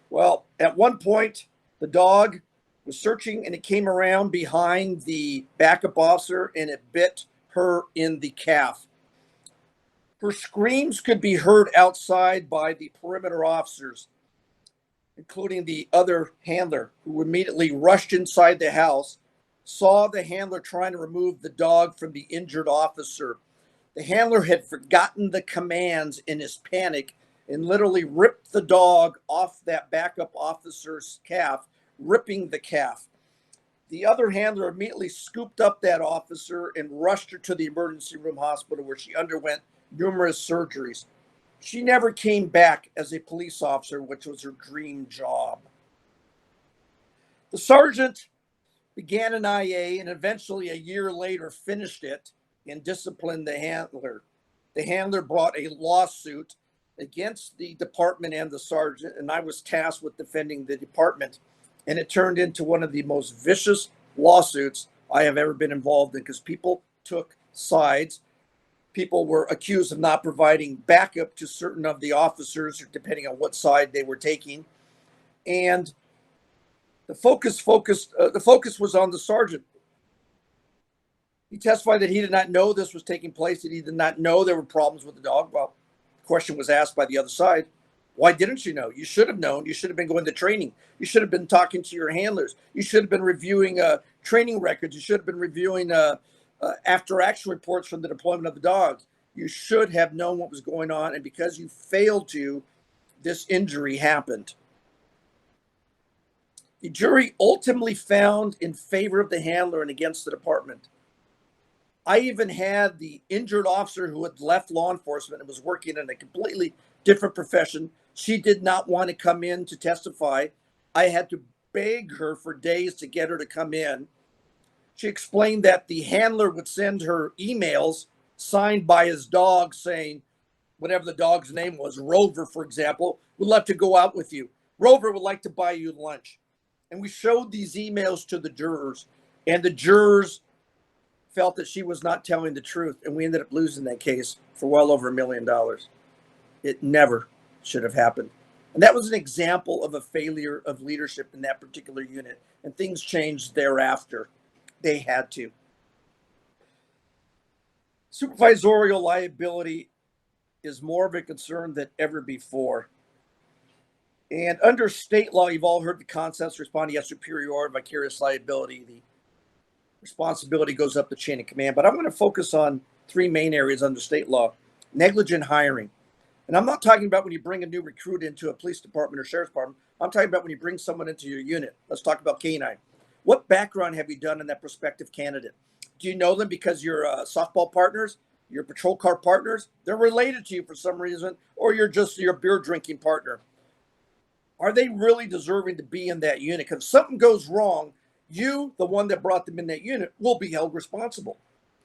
Well, at one point, the dog was searching and it came around behind the backup officer and it bit her in the calf. Her screams could be heard outside by the perimeter officers, including the other handler, who immediately rushed inside the house, saw the handler trying to remove the dog from the injured officer. The handler had forgotten the commands in his panic and literally ripped the dog off that backup officer's calf, ripping the calf. The other handler immediately scooped up that officer and rushed her to the emergency room hospital, where she underwent numerous surgeries. She never came back as a police officer, which was her dream job. The sergeant began an IA and eventually a year later finished it and disciplined the handler. The handler brought a lawsuit against the department and the sergeant, and I was tasked with defending the department. And it turned into one of the most vicious lawsuits I have ever been involved in, because people took sides. People were accused of not providing backup to certain of the officers, depending on what side they were taking. And the focus was on the sergeant. He testified that he did not know this was taking place, that he did not know there were problems with the dog. Well, the question was asked by the other side. Why didn't you know? You should have known. You should have been going to training. You should have been talking to your handlers. You should have been reviewing training records. You should have been reviewing after action reports from the deployment of the dogs. You should have known what was going on. And because you failed to, this injury happened. The jury ultimately found in favor of the handler and against the department. I even had the injured officer who had left law enforcement and was working in a completely different profession. She did not want to come in to testify. I had to beg her for days to get her to come in. She explained that the handler would send her emails signed by his dog saying, whatever the dog's name was, Rover, for example, would love to go out with you. Rover would like to buy you lunch. And we showed these emails to the jurors, and the jurors felt that she was not telling the truth, and we ended up losing that case for well over $1 million. It never should have happened. And that was an example of a failure of leadership in that particular unit, and things changed thereafter. They had to. Supervisorial liability is more of a concern than ever before. And under state law, you've all heard the concepts: responding as superior, vicarious liability. The responsibility goes up the chain of command. But I'm going to focus on three main areas under state law. Negligent hiring. And I'm not talking about when you bring a new recruit into a police department or sheriff's department. I'm talking about when you bring someone into your unit. Let's talk about Canine. What background have you done in that prospective candidate? Do you know them because you're softball partners, your patrol car partners? They're related to you for some reason, or you're just your beer drinking partner. Are they really deserving to be in that unit? Because if something goes wrong, you, the one that brought them in that unit, will be held responsible.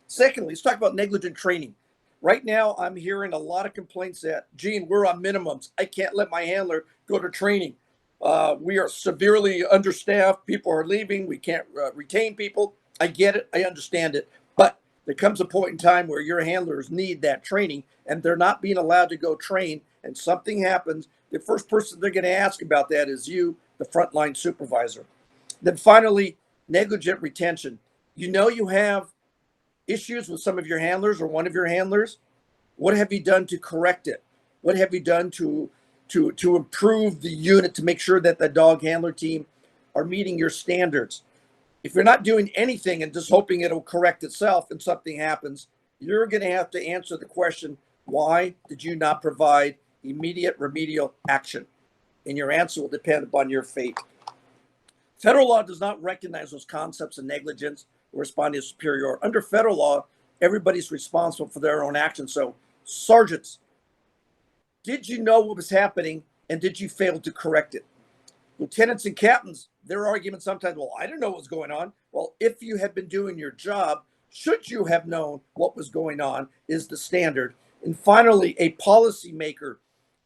Secondly, let's talk about negligent training. Right now, I'm hearing a lot of complaints that, Gene, we're on minimums. I can't let my handler go to training. We are severely understaffed. People are leaving. We can't retain people. I get it. I understand it. But there comes a point in time where your handlers need that training, and they're not being allowed to go train, and something happens. The first person they're going to ask about that is you, the frontline supervisor. Then finally, negligent retention. You know you have issues with some of your handlers or one of your handlers. What have you done to correct it? What have you done to improve the unit to make sure that the dog handler team are meeting your standards? If you're not doing anything and just hoping it'll correct itself and something happens, you're going to have to answer the question, why did you not provide immediate remedial action? And your answer will depend upon your fate. Federal law does not recognize those concepts of negligence or responding as superior. Under federal law, everybody's responsible for their own actions. So sergeants, Did you know what was happening, and did you fail to correct it? Lieutenants and captains, their argument sometimes, well, I didn't know what was going on. Well, if you had been doing your job, should you have known what was going on is the standard. And finally, a policy maker,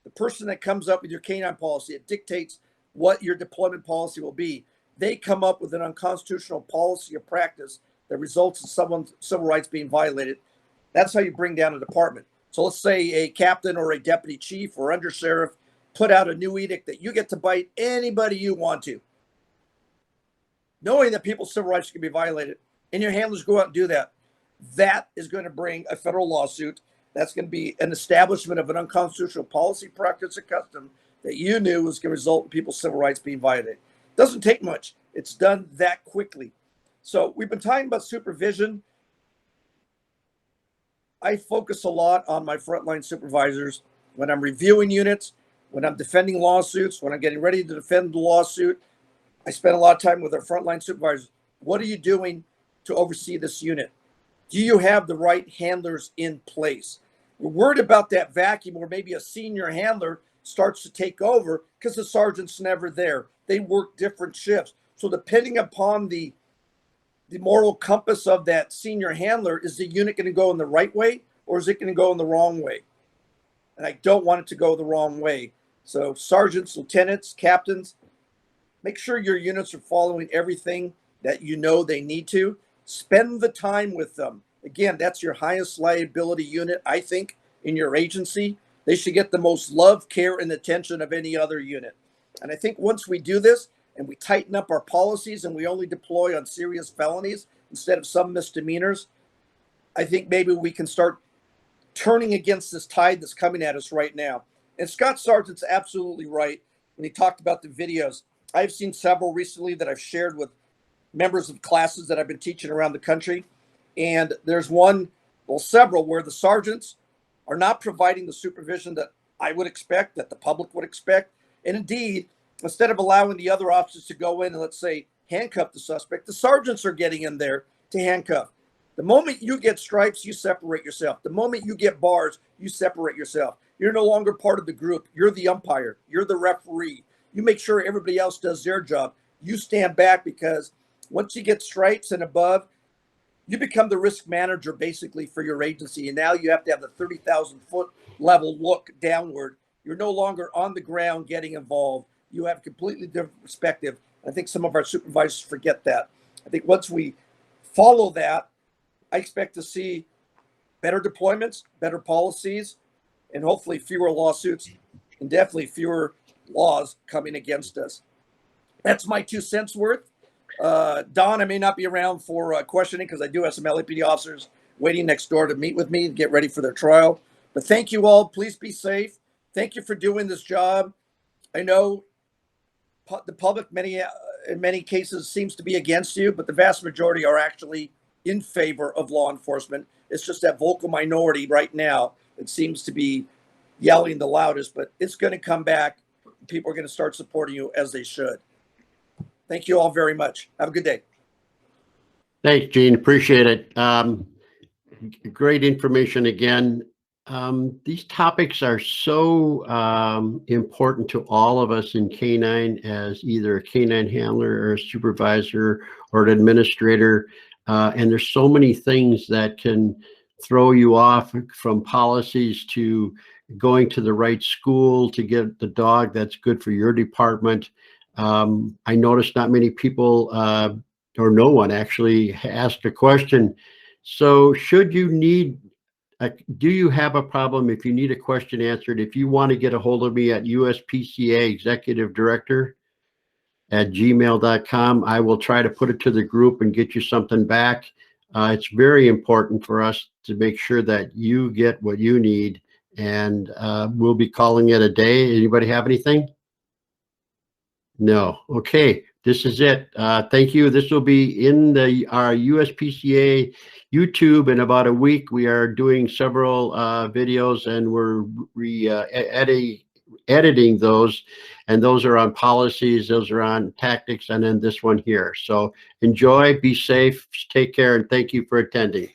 the person that comes up with your canine policy, it dictates what your deployment policy will be. They come up with an unconstitutional policy or practice that results in someone's civil rights being violated. That's how you bring down a department. So let's say a captain or a deputy chief or undersheriff put out a new edict that you get to bite anybody you want to, knowing that people's civil rights can be violated, and your handlers go out and do that. That is going to bring a federal lawsuit. That's going to be an establishment of an unconstitutional policy, practice, or custom that you knew was going to result in people's civil rights being violated. Doesn't take much. It's done that quickly. So we've been talking about supervision. I focus a lot on my frontline supervisors when I'm reviewing units, when I'm defending lawsuits, when I'm getting ready to defend the lawsuit. I spend a lot of time with our frontline supervisors. What are you doing to oversee this unit? Do you have the right handlers in place? We're worried about that vacuum where maybe a senior handler starts to take over because the sergeant's never there. They work different shifts. So depending upon the moral compass of that senior handler, is the unit going to go in the right way or is it going to go in the wrong way? And I don't want it to go the wrong way. So sergeants, lieutenants, captains, make sure your units are following everything that you know they need to. Spend the time with them. Again, that's your highest liability unit, I think, in your agency. They should get the most love, care, and attention of any other unit. And I think once we do this and we tighten up our policies and we only deploy on serious felonies instead of some misdemeanors, I think maybe we can start turning against this tide that's coming at us right now. And Scott Sargent's absolutely right when he talked about the videos. I've seen several recently that I've shared with members of classes that I've been teaching around the country. And there's several where the sergeants are not providing the supervision that I would expect, that the public would expect. And indeed, instead of allowing the other officers to go in and, let's say, handcuff the suspect, the sergeants are getting in there to handcuff. The moment you get stripes, you separate yourself. The moment you get bars, you separate yourself. You're no longer part of the group. You're the umpire. You're the referee. You make sure everybody else does their job. You stand back because once you get stripes and above, you become the risk manager basically for your agency. And now you have to have the 30,000-foot level look downward. You're no longer on the ground getting involved. You have a completely different perspective. I think some of our supervisors forget that. I think once we follow that, I expect to see better deployments, better policies, and hopefully fewer lawsuits and definitely fewer laws coming against us. That's my 2 cents worth. Don, I may not be around for questioning because I do have some LAPD officers waiting next door to meet with me and get ready for their trial. But thank you all. Please be safe. Thank you for doing this job. I know the public in many cases seems to be against you, but the vast majority are actually in favor of law enforcement. It's just that vocal minority right now that seems to be yelling the loudest, but it's going to come back. People are going to start supporting you as they should. Thank you all very much. Have a good day. Thanks, Gene. Appreciate it. Great information again. These topics are so important to all of us in canine as either a canine handler or a supervisor or an administrator. And there's so many things that can throw you off, from policies to going to the right school to get the dog that's good for your department. I noticed not many people or no one actually asked a question. So should you need, do you have a problem if you need a question answered? If you want to get a hold of me at USPCA Executive Director at gmail.com, I will try to put it to the group and get you something back. It's very important for us to make sure that you get what you need, and we'll be calling it a day. Anybody have anything? No. Okay. This is it. Thank you. This will be in our USPCA YouTube in about a week. We are doing several videos, and we're editing those, and those are on policies, those are on tactics, and then this one here. So enjoy, be safe, take care, and thank you for attending.